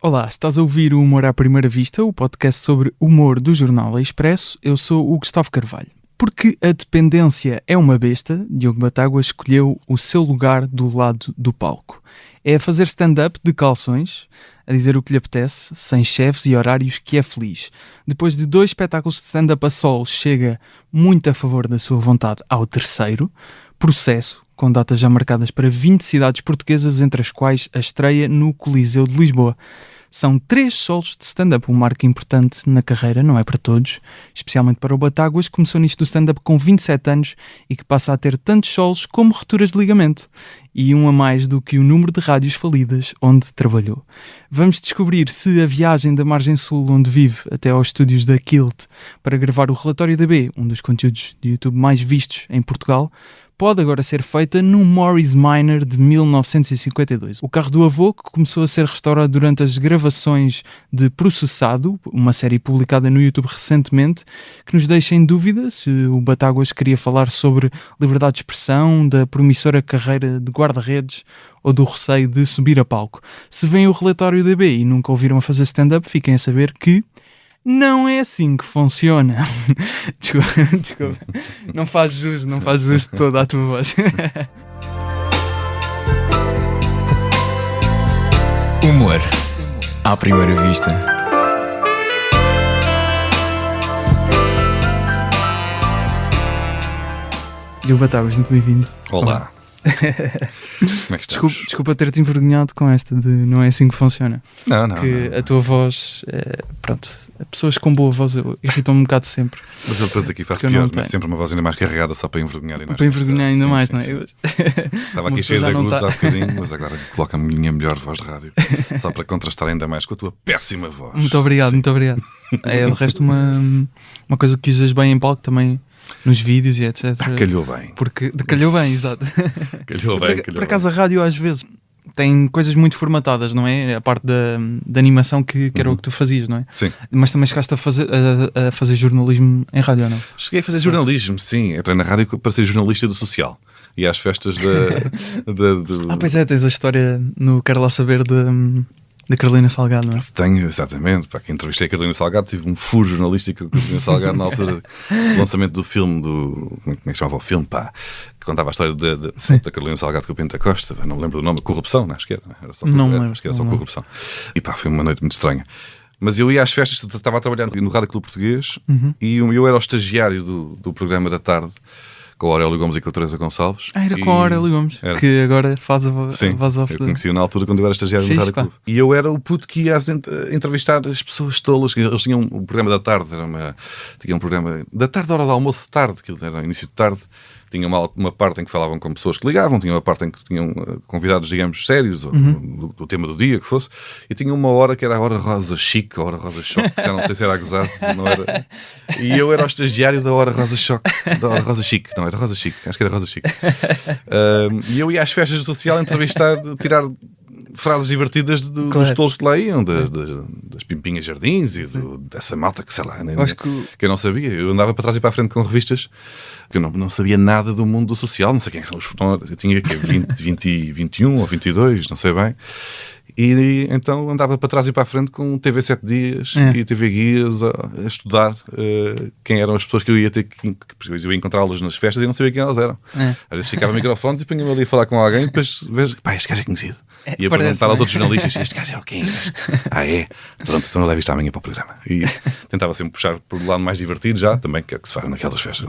Olá, estás a ouvir o Humor à Primeira Vista, o podcast sobre humor do jornal Expresso. Eu sou o Gustavo Carvalho. Porque a dependência é uma besta, Diogo Batáguas escolheu o seu lugar do lado do palco. É a fazer stand-up de calções, a dizer o que lhe apetece, sem chefes e horários, que é feliz. Depois de 2 espetáculos de stand-up a solo, chega muito a favor da sua vontade ao terceiro, Processo, com datas já marcadas para 20 cidades portuguesas, entre as quais a estreia no Coliseu de Lisboa. São 3 solos de stand-up, um marco importante na carreira, não é para todos, especialmente para o Batáguas, que começou nisto do stand-up com 27 anos e que passa a ter tantos solos como rupturas de ligamento, e um a mais do que o número de rádios falidas onde trabalhou. Vamos descobrir se a viagem da Margem Sul, onde vive, até aos estúdios da Kilt para gravar o Relatório DB, um dos conteúdos de YouTube mais vistos em Portugal, pode agora ser feita num Morris Minor de 1952. O carro do avô, que começou a ser restaurado durante as gravações de Processado, uma série publicada no YouTube recentemente, que nos deixa em dúvida se o Batáguas queria falar sobre liberdade de expressão, da promissora carreira de guarda-redes ou do receio de subir a palco. Se vem o Relatório DB e nunca ouviram a fazer stand-up, fiquem a saber que não é assim que funciona. Desculpa. Não faz justo toda a tua voz. Humor à primeira vista. Diogo Batáguas, muito bem-vindo. Olá. Como é que estás? Desculpa ter-te envergonhado com esta de não é assim que funciona. Não. Que a tua voz, pessoas com boa voz irritam-me um bocado sempre. Mas eu depois aqui faço pior, mas sempre uma voz ainda mais carregada só para envergonhar. Para envergonhar ainda mais, não é? Estava aqui cheio de agudos há bocadinho, mas agora coloca a minha melhor voz de rádio, só para contrastar ainda mais com a tua péssima voz. Muito obrigado. É, de resto, uma coisa que usas bem em palco também, nos vídeos e etc. Calhou bem. Calhou bem, exato. Calhou bem. Por acaso a rádio às vezes tem coisas muito formatadas, não é? A parte da animação que era o que tu fazias, não é? Sim. Mas também chegaste a fazer jornalismo em rádio, ou não? Cheguei a fazer jornalismo, sim. Entrei na rádio para ser jornalista do social. E às festas Pois é, tens a história no Quero Lá Saber da Carolina Salgado, não é? Tenho, exatamente. Para quem entrevistei a Carolina Salgado, tive um furo jornalístico com a Carolina Salgado na altura do lançamento do filme, como é que se chamava o filme, que contava a história da Carolina Salgado com o Pinto da Costa. Não me lembro do nome, Corrupção, acho que era. Acho que era só Corrupção. E foi uma noite muito estranha. Mas eu ia às festas, estava a trabalhar no Rádio Clube Português e eu era o estagiário do programa da tarde, com o Aurélio Gomes e com a Teresa Gonçalves. Era com o Aurélio Gomes, que agora faz a voz off. Eu conheci-o na altura quando eu era estagiário no Rádio Clube. E eu era o puto que ia entrevistar as pessoas tolas. Eles tinham um programa da tarde, tinha um programa da tarde, hora do almoço de tarde, que era início de tarde. Tinha uma parte em que falavam com pessoas que ligavam, tinha uma parte em que tinham convidados, digamos, sérios, ou do tema do dia que fosse, e tinha uma hora que era a hora rosa chique, a hora rosa choque, já não sei se era a gozar, se não era. E eu era o estagiário da hora rosa choque, da hora rosa chique, não, era rosa chique, acho que era rosa chique. E eu ia às festas do social entrevistar, tirar frases divertidas dos tolos que lá iam, das Pimpinhas Jardins e dessa malta que sei lá, que eu não sabia. Eu andava para trás e para a frente com revistas que eu não sabia nada do mundo do social, não sei quem são os fotógrafos. Eu tinha 20, 21 ou 22, não sei bem. E então andava para trás e para a frente com TV 7 Dias e TV Guias a estudar quem eram as pessoas que eu ia ter que eu ia encontrá-las nas festas e não sabia quem elas eram. Às vezes ficava microfones e punha-me ali a falar com alguém e depois vejo, este gajo é conhecido. E a perguntar aos outros jornalistas, este gajo é o quem? É? Pronto, então não leve isto amanhã para o programa. E tentava sempre puxar por um lado mais divertido já, também que se faz naquelas festas.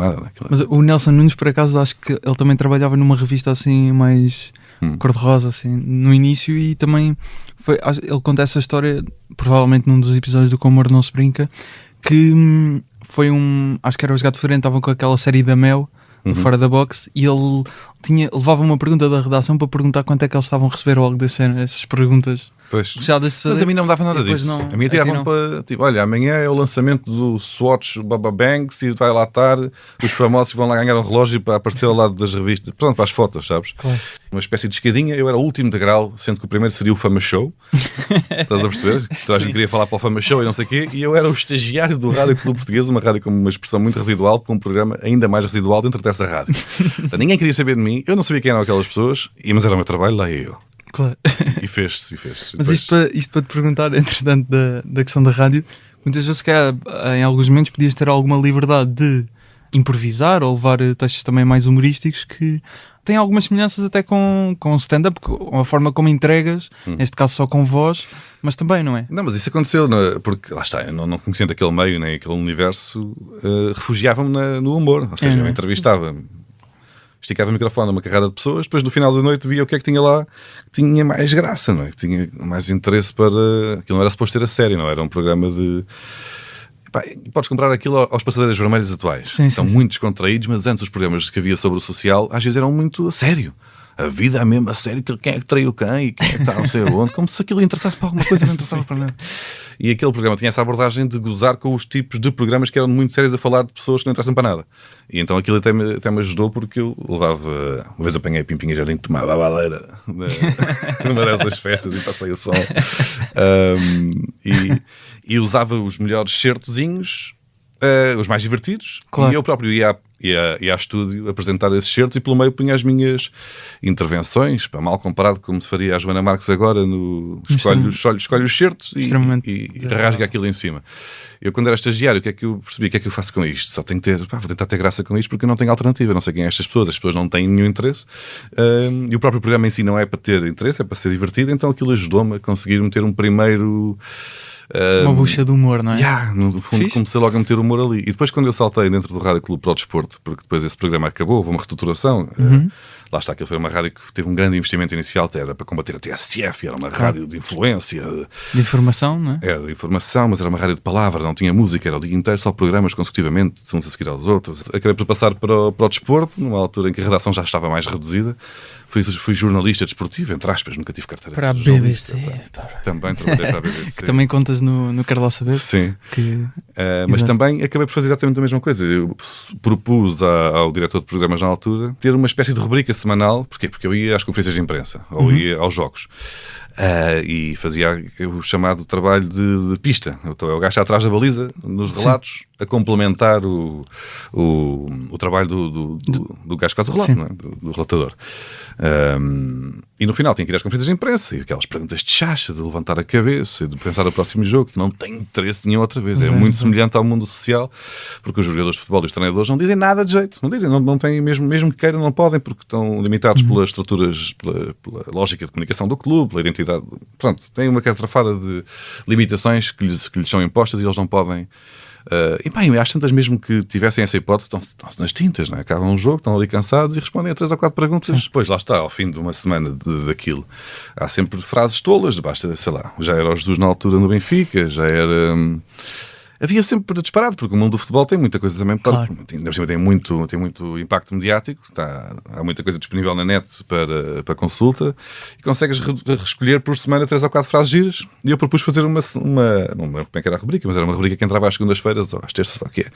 Mas o Nelson Nunes, por acaso, acho que ele também trabalhava numa revista assim mais cor-de-rosa, assim, no início, e também ele conta essa história, provavelmente num dos episódios do Com Amor Não Se Brinca, que foi acho que era os Gato Fedorento, estavam com aquela série da Mel, Fora da Box, e ele levava uma pergunta da redação para perguntar quanto é que eles estavam a receber ou algo desse género, essas perguntas. Pois. Mas a mim não me dava nada disso. A minha tiravam para, tipo, olha, amanhã é o lançamento do Swatch Baba Banks e vai lá estar os famosos que vão lá ganhar um relógio para aparecer ao lado das revistas, pronto, para as fotos, sabes? Claro. Uma espécie de escadinha, eu era o último degrau, sendo que o primeiro seria o Fama Show. Estás a perceber? Toda a gente queria falar para o Fama Show e não sei o quê, e eu era o estagiário do Rádio Clube Português, uma rádio com uma expressão muito residual, com um programa ainda mais residual dentro dessa rádio. Então, ninguém queria saber de mim, eu não sabia quem eram aquelas pessoas, mas era o meu trabalho, lá ia eu. Claro. E fez-se. Mas isto para te perguntar, entretanto, da questão da rádio, muitas vezes, em alguns momentos, podias ter alguma liberdade de improvisar ou levar textos também mais humorísticos que têm algumas semelhanças até com stand-up, com a forma como entregas, neste caso só com voz, mas também, não é? Não, mas isso aconteceu, porque lá está, eu não conhecendo aquele meio, nem aquele universo, refugiava-me no humor. Ou seja, eu entrevistava, esticava o microfone a uma carrada de pessoas, depois no final da noite via o que é que tinha lá, que tinha mais graça, não é? Que tinha mais interesse para... Aquilo não era suposto ser a sério, não era um programa de... Pá, podes comprar aquilo aos passadeiros vermelhos atuais. São muito descontraídos, mas antes os programas que havia sobre o social às vezes eram muito a sério. A vida é mesmo a sério, quem é que traiu quem e quem é que está não sei aonde, como se aquilo interessasse para alguma coisa e não interessava para nada. E aquele programa tinha essa abordagem de gozar com os tipos de programas que eram muito sérios a falar de pessoas que não interessam para nada. E então aquilo até me ajudou, porque eu levava... Uma vez apanhei Pimpinha Jardim, tomava a baleira numa dessas festas e passei o som. E usava os melhores certozinhos, os mais divertidos, claro. E eu próprio ia a estúdio apresentar esses certos e pelo meio punha as minhas intervenções, mal comparado como se faria a Joana Marques agora no escolhe os certos e rasga aquilo em cima. Eu quando era estagiário, o que é que eu percebi? O que é que eu faço com isto? Só tenho que vou tentar ter graça com isto porque eu não tenho alternativa, não sei quem é estas pessoas, as pessoas não têm nenhum interesse, e o próprio programa em si não é para ter interesse, é para ser divertido, então aquilo ajudou-me a conseguir meter um primeiro... uma bucha de humor, não é? No fundo comecei logo a meter humor ali. E depois quando eu saltei dentro do Rádio Clube para o Desporto, porque depois esse programa acabou, houve uma reestruturação, lá está, aquilo foi uma rádio que teve um grande investimento inicial, era para combater a TSF, era uma rádio de influência. De informação, não é? Era de informação, mas era uma rádio de palavra, não tinha música, era o dia inteiro, só programas consecutivamente, uns a seguir aos outros. Acabei por passar para o Desporto, numa altura em que a redação já estava mais reduzida. Fui jornalista desportivo, entre aspas, nunca tive carteira. Para a BBC. Também trabalhei para a BBC. Que também contas no Quero Lá Saber. Sim. Mas também acabei por fazer exatamente a mesma coisa. Eu propus ao diretor de programas na altura ter uma espécie de rubrica semanal. Porquê? Porque eu ia às conferências de imprensa, ou ia aos jogos. E fazia o chamado trabalho de pista. Então eu gajo atrás da baliza, nos relatos, a complementar o trabalho do gajo que faz o relato, não é? do relatador. E no final tinha que ir às conferências de imprensa e aquelas perguntas de chacha, de levantar a cabeça e de pensar no próximo jogo, que não tem interesse nenhum outra vez. É muito semelhante ao mundo social, porque os jogadores de futebol e os treinadores não dizem nada de jeito. Não dizem, não têm, mesmo que queiram, não podem, porque estão limitados pelas estruturas, pela lógica de comunicação do clube, pela identidade. Pronto, têm uma catrafada de limitações que lhes são impostas e eles não podem. E às tantas, mesmo que tivessem essa hipótese, estão-se nas tintas, não é? Acabam um jogo, estão ali cansados e respondem a 3 ou 4 perguntas. Depois lá está, ao fim de uma semana daquilo, há sempre frases tolas, basta, sei lá, já era o Jesus na altura no Benfica, já era... Havia sempre disparado, porque o mundo do futebol tem muita coisa também claro. Tem muito impacto mediático, há muita coisa disponível na net para consulta, e consegues escolher por semana 3 ou 4 frases giras. E eu propus fazer uma não lembro como é que era a rubrica, mas era uma rubrica que entrava às segundas-feiras ou às terças, ou o que é.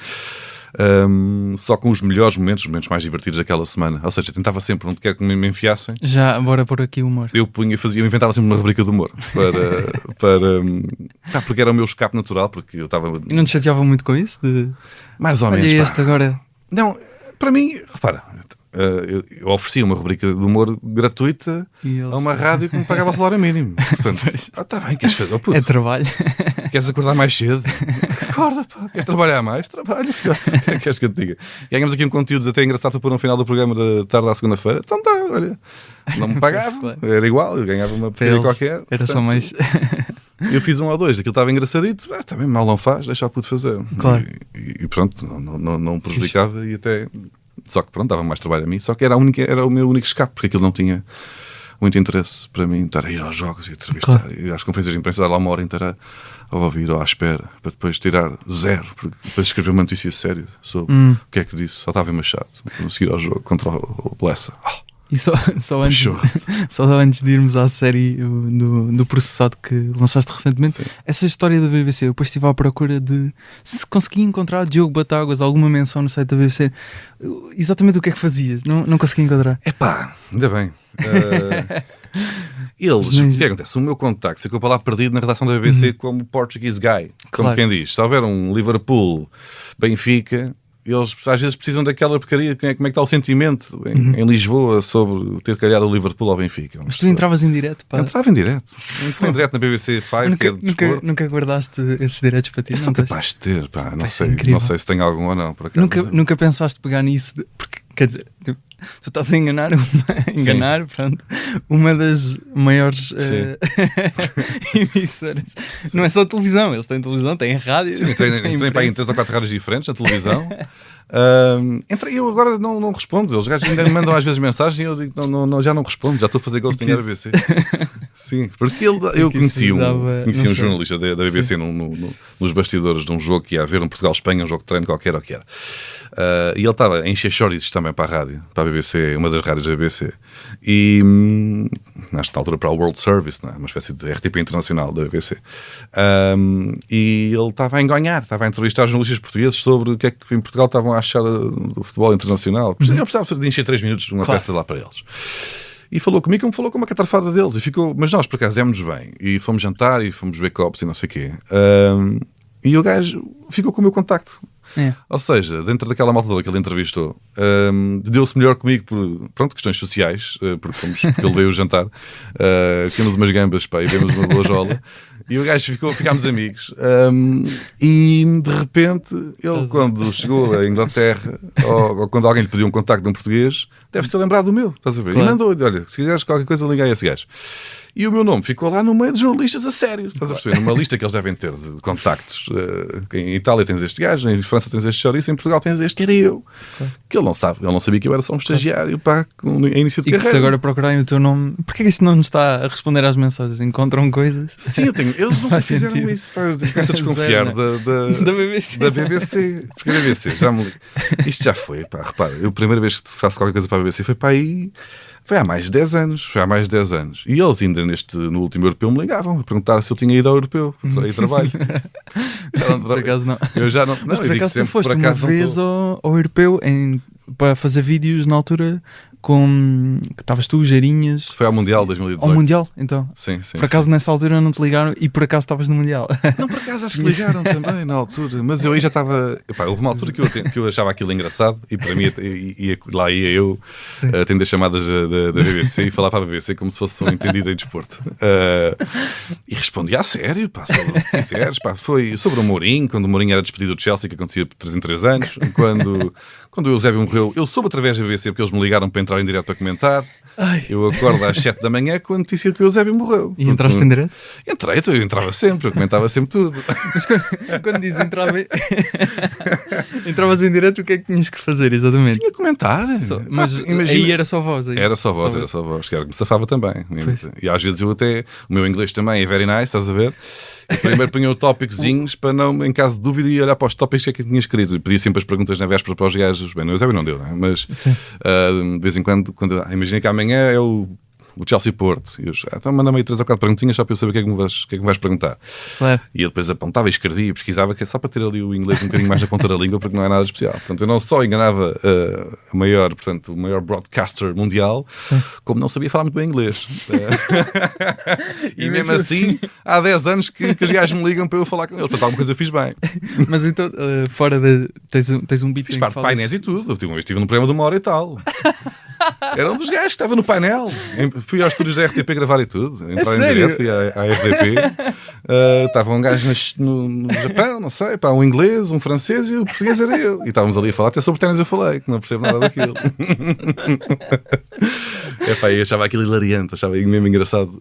Só com os melhores momentos, os momentos mais divertidos daquela semana. Ou seja, tentava sempre, onde quer que me enfiassem. Já, bora pôr aqui o humor. Eu inventava sempre uma rubrica de humor porque era o meu escape natural, porque eu estava... E não te chateava muito com isso? Mais ou menos. Este agora... Não, para mim, repara, eu oferecia uma rubrica de humor gratuita a uma rádio que me pagava o salário mínimo. Portanto, está bem, queres fazer? É trabalho. Queres acordar mais cedo? Acorda, pá. Queres trabalhar mais? Trabalha. Queres que eu te diga? Ganhamos aqui um conteúdo até engraçado para pôr no final do programa da tarde à segunda-feira. Então tá, olha. Não me pagava, era igual, eu ganhava uma pequena qualquer. Era portanto, só mais... Eu fiz 1 ou 2, aquilo estava engraçadito, também mal não faz, deixa o puto fazer. Claro. E pronto, não prejudicava e até... Só que pronto, dava mais trabalho a mim, só que era o meu único escape, porque aquilo não tinha muito interesse para mim, estar a ir aos jogos e entrevistar, claro. Ir às conferências de imprensa, dar lá uma hora inteira a ouvir ou à espera, para depois tirar 0, porque depois escrever uma notícia séria sobre o que é que disse, só estava Machado, a seguir ao jogo contra o Blessa. E só antes de irmos à série do Processado que lançaste recentemente, sim. Essa história da BBC, eu depois estive à procura de se consegui encontrar Diogo Batáguas, alguma menção no site da BBC, exatamente o que é que fazias, não consegui encontrar. Ainda bem. O que acontece? O meu contacto ficou para lá perdido na redação da BBC como Portuguese Guy, como quem diz. Se houver um Liverpool Benfica, eles às vezes precisam daquela porcaria. Como é que está o sentimento em Lisboa sobre ter calhado o Liverpool ao Benfica? Mas tu entravas em direto? Entrava em direto. Entrei em direto na BBC 5, que é de desporto. Nunca guardaste esses diretos para ti? Eu sou capaz de ter, pá. Não sei se tenho algum ou não. Por acaso, nunca pensaste pegar nisso? Porque, quer dizer, tu estás a enganar pronto, uma das maiores emissoras. Não é só televisão, eles têm televisão, têm rádio. Sim, entrei para aí em 3 ou 4 rádios diferentes na televisão. Eu agora não respondo. Os gajos ainda me mandam às vezes mensagens e eu digo, já não respondo, já estou a fazer ghosting à BBC. Sim, porque eu conheci um jornalista da BBC nos bastidores de um jogo que ia haver, um Portugal-Espanha, um jogo de treino qualquer ou que era. E ele estava a encher chouriços também para a rádio, para a BBC, uma das rádios da BBC. E acho que na altura para o World Service, não é? Uma espécie de RTP internacional da BBC. E ele estava a enganhar, estava a entrevistar jornalistas portugueses sobre o que é que em Portugal estavam a achar do futebol internacional. Eu precisava de encher 3 minutos de uma peça lá para eles. E falou comigo como falou com uma catarfada deles. E ficou, mas nós por acaso demos bem. E fomos jantar e fomos ver copos e não sei o quê. E o gajo ficou com o meu contacto. Ou seja, dentro daquela malta toda que ele entrevistou, deu-se melhor comigo por questões sociais, porque ele veio jantar, comemos umas gambas, pá, e vemos uma boa jola. E o gajo ficámos amigos. E de repente, ele, quando chegou à Inglaterra, ou quando alguém lhe pediu um contacto de um português, deve ser lembrado do meu, estás a ver? Claro. E mandou-lhe: olha, se quiseres qualquer coisa, liga a esse gajo. E o meu nome ficou lá no meio de jornalistas a sério, estás a perceber? Numa lista que eles devem ter de contactos. Em Itália tens este gajo, em França tens este chouriço, em Portugal tens este, que era eu. Que ele não sabia que eu era só um estagiário, pá, em início de carreira. E que se agora procurarem o teu nome, porquê que isto não está a responder às mensagens? Encontram coisas? Sim, eles nunca fizeram isso, pá, eu começo a desconfiar da BBC. Porque a BBC isto já foi, pá, repara, eu a primeira vez que faço qualquer coisa para a BBC foi há mais de 10 anos. E eles ainda no último europeu me ligavam a perguntar se eu tinha ido ao europeu e trabalho. Por acaso não. Eu já não. Mas por acaso tu foste uma vez ao europeu para fazer vídeos na altura que estavas tu, Geirinhas. Foi ao Mundial 2018. Ao Mundial, então. Sim. Por acaso nessa altura não te ligaram e por acaso estavas no Mundial. Não, por acaso acho que ligaram também na altura. Mas eu aí já estava. Houve uma altura que eu achava aquilo engraçado e para mim lá ia eu atender chamadas da BBC e falar para a BBC como se fosse um entendido em desporto. E respondi a sério, pá, sobre o que quiseres, pá. Foi sobre o Mourinho, quando o Mourinho era despedido do Chelsea, que acontecia de 3 em 3 anos. Quando o Eusébio morreu, eu soube através da BBC porque eles me ligaram para entrar em direto para comentar. Eu acordo às 7 da manhã com a notícia de que o Eusébio morreu. E entraste em direto? Entrei, eu entrava sempre, eu comentava sempre tudo. Mas quando diz entravas em direto, o que é que tinhas que fazer exatamente? Tinha que comentar. Mas aí era só voz. Era só voz. Que era que me safava também. E às vezes o meu inglês também é very nice, estás a ver? E primeiro punha tópicozinhos para não, em caso de dúvida, e olhar para os tópicos que é que tinha escrito. E pedia sempre as perguntas na véspera para os gajos. Bem, no Eusébio não deu, não é? Mas de vez em quando imagina que amanhã é o Chelsea-Porto. E eu então manda-me aí 3 ou 4 perguntinhas só para eu saber o que é que me vais perguntar. Claro. E eu depois apontava e escrevia e pesquisava, que é só para ter ali o inglês um bocadinho mais na ponta da língua, porque não é nada especial. Portanto, eu não só enganava o maior broadcaster mundial, como não sabia falar muito bem inglês. E mesmo assim, há 10 anos que os gajos me ligam para eu falar com eles. Portanto, alguma coisa eu fiz bem. Mas então, fora tens um beat. Fiz parte de painéis e tudo. Uma vez estive num programa de 1 hora e tal. Era um dos gajos que estava no painel. Fui aos estúdios da RTP gravar e tudo. Entrar em direto, fui à RTP. Estava um gajo no Japão, não sei, pá, um inglês, um francês e o português era eu. E estávamos ali a falar, até sobre ténis eu falei, que não percebo nada daquilo. Eu achava aquilo hilariante, achava mesmo engraçado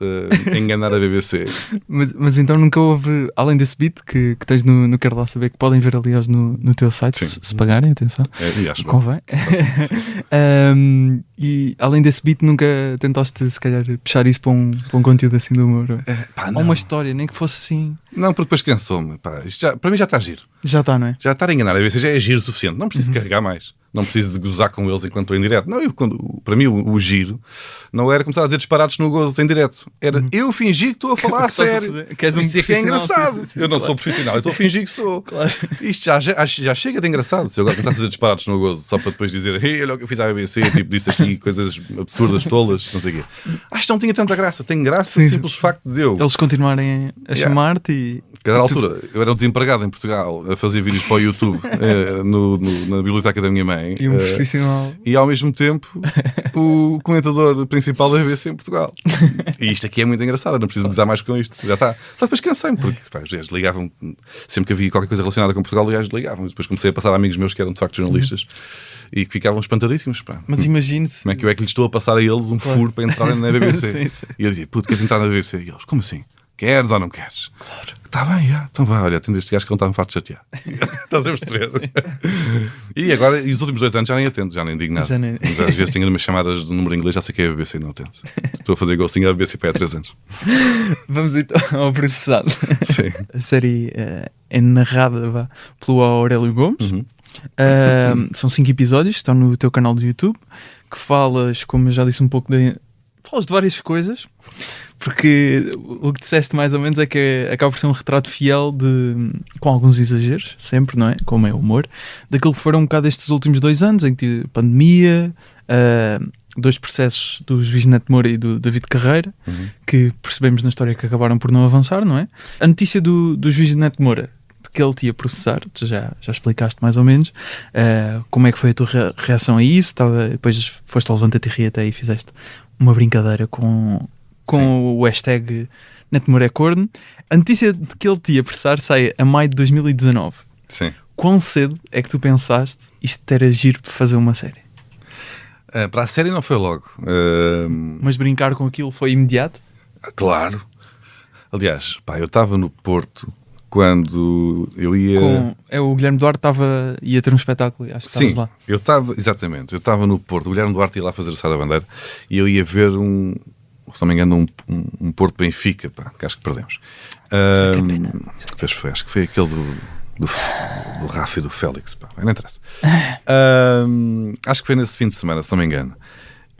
enganar a BBC. Mas então nunca houve, além desse beat que tens no Quero Lá Saber, que podem ver aliás no teu site, se pagarem, atenção. E acho convém. E além desse beat nunca tentaste se calhar puxar isso para um conteúdo assim do humor? Ou uma história, nem que fosse assim. Não, porque depois cansou-me. Para mim já está giro. Já está, não é? Já estar a enganar a BBC já é giro o suficiente. Não preciso carregar mais. Não preciso de gozar com eles enquanto estou em direto. Não, para mim o giro não era começar a dizer disparados no gozo em direto. Era eu fingir que estou a falar a sério. Que és um Isso é que é engraçado. sim, eu não claro. sou profissional, eu estou a fingir que sou. Claro. Isto já chega de engraçado. Se eu agora começasse a dizer disparados no gozo só para depois dizer olha o que eu fiz à BBC, tipo, disse aqui coisas absurdas, tolas, não sei o quê. Acho que não tinha tanta graça. Tem graça o simples facto de eu... Eles continuarem a chamar-te e... Cada altura, eu era um desempregado em Portugal a fazer vídeos para o YouTube na biblioteca da minha mãe. E um profissional. E ao mesmo tempo o comentador principal da BBC em Portugal. E isto aqui é muito engraçado, não preciso gozar mais com isto. Já está. Só depois cansei-me, porque os gajos ligavam, sempre que havia qualquer coisa relacionada com Portugal, os gajos ligavam. Depois comecei a passar a amigos meus que eram de facto jornalistas e que ficavam espantadísimos. Pá. Mas imagine-se. Como é que eu lhes estou a passar a eles um furo para entrarem na BBC? Sim. E eu dizia, puto, queres entrar na BBC? E eles, como assim? Queres ou não queres? Claro. Está bem, já. Então vá, olha, atende este gajo que não está-me farto de chatear. Estás a perceber? E agora, e os últimos 2 anos já nem atendo, já nem digo nada. Mas às vezes tenho umas chamadas de número inglês, já sei que é a BBC e não atendo. Estou a fazer golzinho à BBC para há 3 anos. Vamos então ao processado. Sim. A série é narrada pelo Aurélio Gomes. São 5 episódios, estão no teu canal do YouTube, que falas, como eu já disse, falas de várias coisas, porque o que disseste mais ou menos é que acaba por ser um retrato fiel com alguns exageros, sempre, não é? Como é o humor, daquilo que foram um bocado estes últimos 2 anos, em que tive pandemia, 2 processos do Juiz Neto Moura e do David Carreira, que percebemos na história que acabaram por não avançar, não é? A notícia do Juiz Neto Moura, de que ele te ia processar, tu já explicaste mais ou menos, como é que foi a tua reação a isso, depois foste ao Levanta-te e ri até e fizeste uma brincadeira com o hashtag Neto Moura é corno. A notícia de que ele te ia processar sai a maio de 2019. Sim. Quão cedo é que tu pensaste isto era giro para fazer uma série? Para a série não foi logo. Mas brincar com aquilo foi imediato? Claro. Aliás, pá, eu estava no Porto quando eu ia... O Guilherme Duarte ia ter um espetáculo, acho que estavas lá. Eu estava no Porto, o Guilherme Duarte ia lá fazer o Sá da Bandeira e eu ia ver se não me engano, um Porto Benfica, pá, que acho que perdemos. Acho que foi aquele do Rafa e do Félix, pá, não interessa. Acho que foi nesse fim de semana, se não me engano.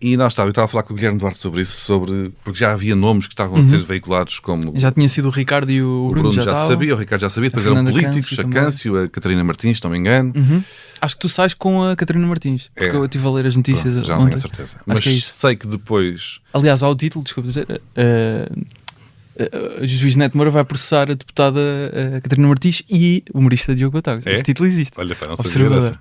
E eu estava a falar com o Guilherme Duarte sobre isso, porque já havia nomes que estavam a ser veiculados como... Já tinha sido o Ricardo e o Bruno já sabia, o Ricardo já sabia, depois eram políticos, a Câncio, a Catarina Martins, se não me engano. Acho que tu sais com a Catarina Martins, porque eu estive a ler as notícias. Pronto, já não tenho a certeza. Mas que sei que depois... Aliás, há o título, desculpa dizer... o Juiz Neto Moura vai processar a deputada Catarina Martins e o humorista Diogo Batagas. Esse título existe. Olha, para não saber essa.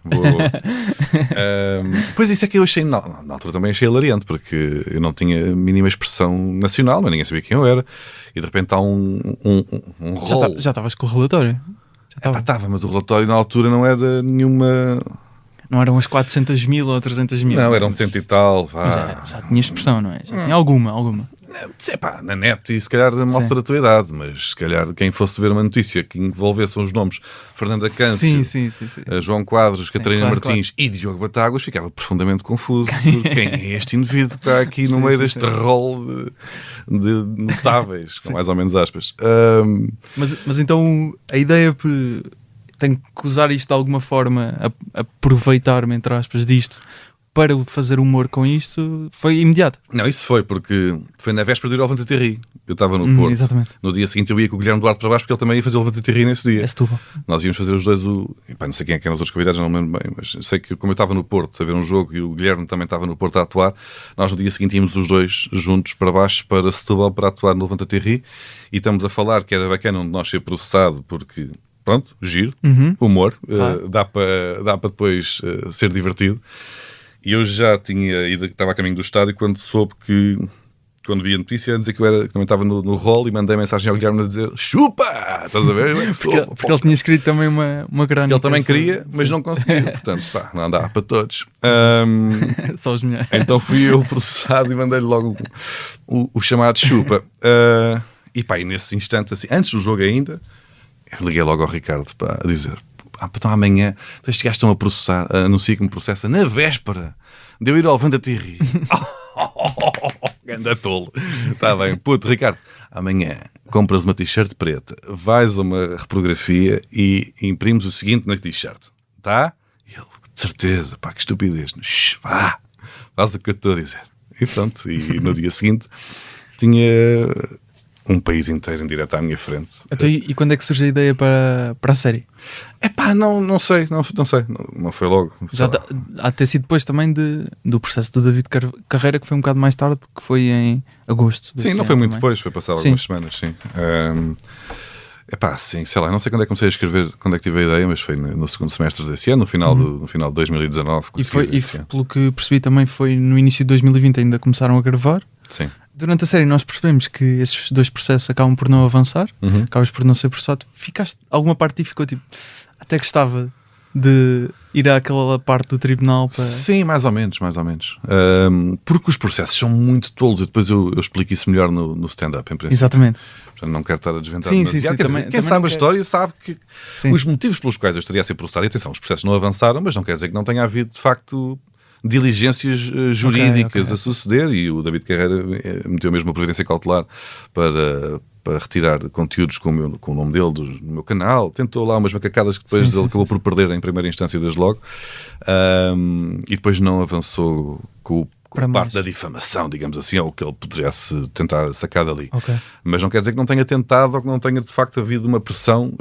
Pois isso é que eu achei, na altura também achei hilariante, porque eu não tinha mínima expressão nacional, mas ninguém sabia quem eu era, e de repente há um rol. Já estavas com o relatório? Estava, mas o relatório na altura não era nenhuma... Não eram as 400 mil ou 300 mil? Não, eram 100 e tal. Já tinha expressão, não é? Já tinha alguma. Na net e se calhar mostra a tua idade, mas se calhar quem fosse ver uma notícia que envolvesse os nomes Fernanda Câncio, sim. João Quadros, Catarina Martins e Diogo Batagas, ficava profundamente confuso. Quem é este indivíduo que está aqui no meio deste rol de notáveis, com mais ou menos aspas. Mas então a ideia tenho que usar isto de alguma forma, aproveitar-me entre aspas disto para fazer humor com isto, foi imediato. Não, isso foi porque foi na véspera de ir ao Levanta-te e ri. Eu estava no Porto. Exatamente. No dia seguinte eu ia com o Guilherme Duarte para baixo porque ele também ia fazer o Levanta-te e ri nesse dia. É Setúbal. Nós íamos fazer os dois não sei quem é que eram os outros convidados, não me lembro bem, mas sei que como eu estava no Porto a ver um jogo e o Guilherme também estava no Porto a atuar, nós no dia seguinte íamos os dois juntos para baixo para Setúbal para atuar no Levanta-te e ri e estamos a falar que era bacana onde nós ser processado porque, pronto, giro, humor, claro. Dá para depois ser divertido. E eu já estava a caminho do estádio quando soube quando vi a notícia, a dizer que eu também estava no rol e mandei mensagem ao Guilherme a dizer chupa! Estás a ver? Porque ele tinha escrito também uma crónica. Ele também queria, mas não conseguiu. Portanto, não dá para todos. Só os melhores. Então fui eu processado e mandei-lhe logo o chamado chupa. E nesse instante, assim, antes do jogo ainda, eu liguei logo ao Ricardo a dizer... Então amanhã estes gajos estão a processar, anuncia que me processa na véspera de eu ir ao Levanta-te e ri. Ganda tolo. Está bem, puto, Ricardo, amanhã compras uma t-shirt preta, vais a uma reprografia e imprimes o seguinte na t-shirt, tá? E ele, de certeza, pá, que estupidez. Shhh, vá, faz o que eu estou a dizer. E pronto, e no dia seguinte tinha um país inteiro em direto à minha frente. Então, e quando é que surge a ideia para a série? Não sei, não foi logo. Já há de ter sido depois também do processo do David Carreira, que foi um bocado mais tarde, que foi em agosto. Sim, não foi muito depois, foi passado sim. algumas semanas, sim. Sim, sei lá, não sei quando é que comecei a escrever, quando é que tive a ideia, mas foi no segundo semestre desse ano, no final de 2019. E pelo que percebi também foi no início de 2020 ainda começaram a gravar. Sim. Durante a série nós percebemos que esses dois processos acabam por não avançar, acabas por não ser processado. Alguma parte de ti ficou tipo, até gostava de ir àquela parte do tribunal para... Sim, mais ou menos. Porque os processos são muito tolos e depois eu explico isso melhor no stand-up, em princípio. Exatamente. Portanto, não quero estar a desventar demasiado. Quem sabe a história sabe que os motivos pelos quais eu estaria a ser processado, e atenção, os processos não avançaram, mas não quer dizer que não tenha havido, de facto, diligências jurídicas a suceder, e o David Carreira meteu mesmo a providência cautelar para retirar conteúdos com o nome dele no meu canal, tentou lá umas macacadas que depois ele acabou por perder em primeira instância desde logo, e depois não avançou com a parte da difamação, digamos assim, ou que ele pudesse tentar sacar dali. Mas não quer dizer que não tenha tentado ou que não tenha de facto havido uma pressão.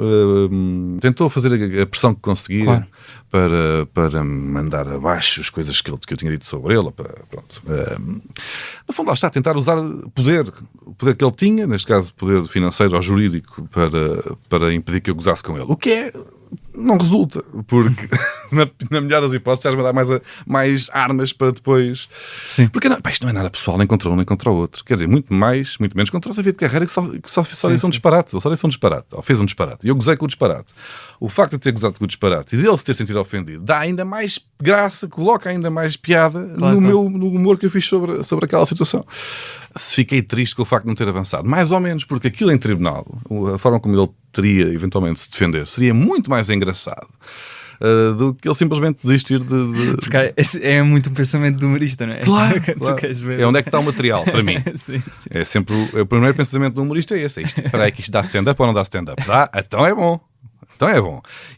Tentou fazer a pressão que conseguia para mandar abaixo as coisas que eu tinha dito sobre ele. Pronto. No fundo, lá está, tentar usar o poder que ele tinha, neste caso poder financeiro ou jurídico, para impedir que eu gozasse com ele. O que não resulta, porque na melhor das hipóteses estás-me a dar mais armas para depois. Sim. Porque isto não é nada pessoal, nem contra um nem contra o outro. Quer dizer, muito menos contra o David Carreira, que só disse um disparate. Ele só disse um disparate, ou fez um disparate. E eu gozei com o disparate. O facto de ter gozado com o disparate e dele se ter sentido ofendido dá ainda mais graça, coloca ainda mais piada no humor que eu fiz sobre aquela situação. Se fiquei triste com o facto de não ter avançado, mais ou menos, porque aquilo em tribunal, a forma como ele teria eventualmente se defender, seria muito mais engraçado do que ele simplesmente desistir de... Porque é muito um pensamento do humorista, não é? Claro. Ver. É onde é que está o material, para mim. Sim. É sempre o primeiro pensamento do humorista, é esse. Espera aí, que isto dá stand-up ou não dá stand-up? Dá? Então é bom.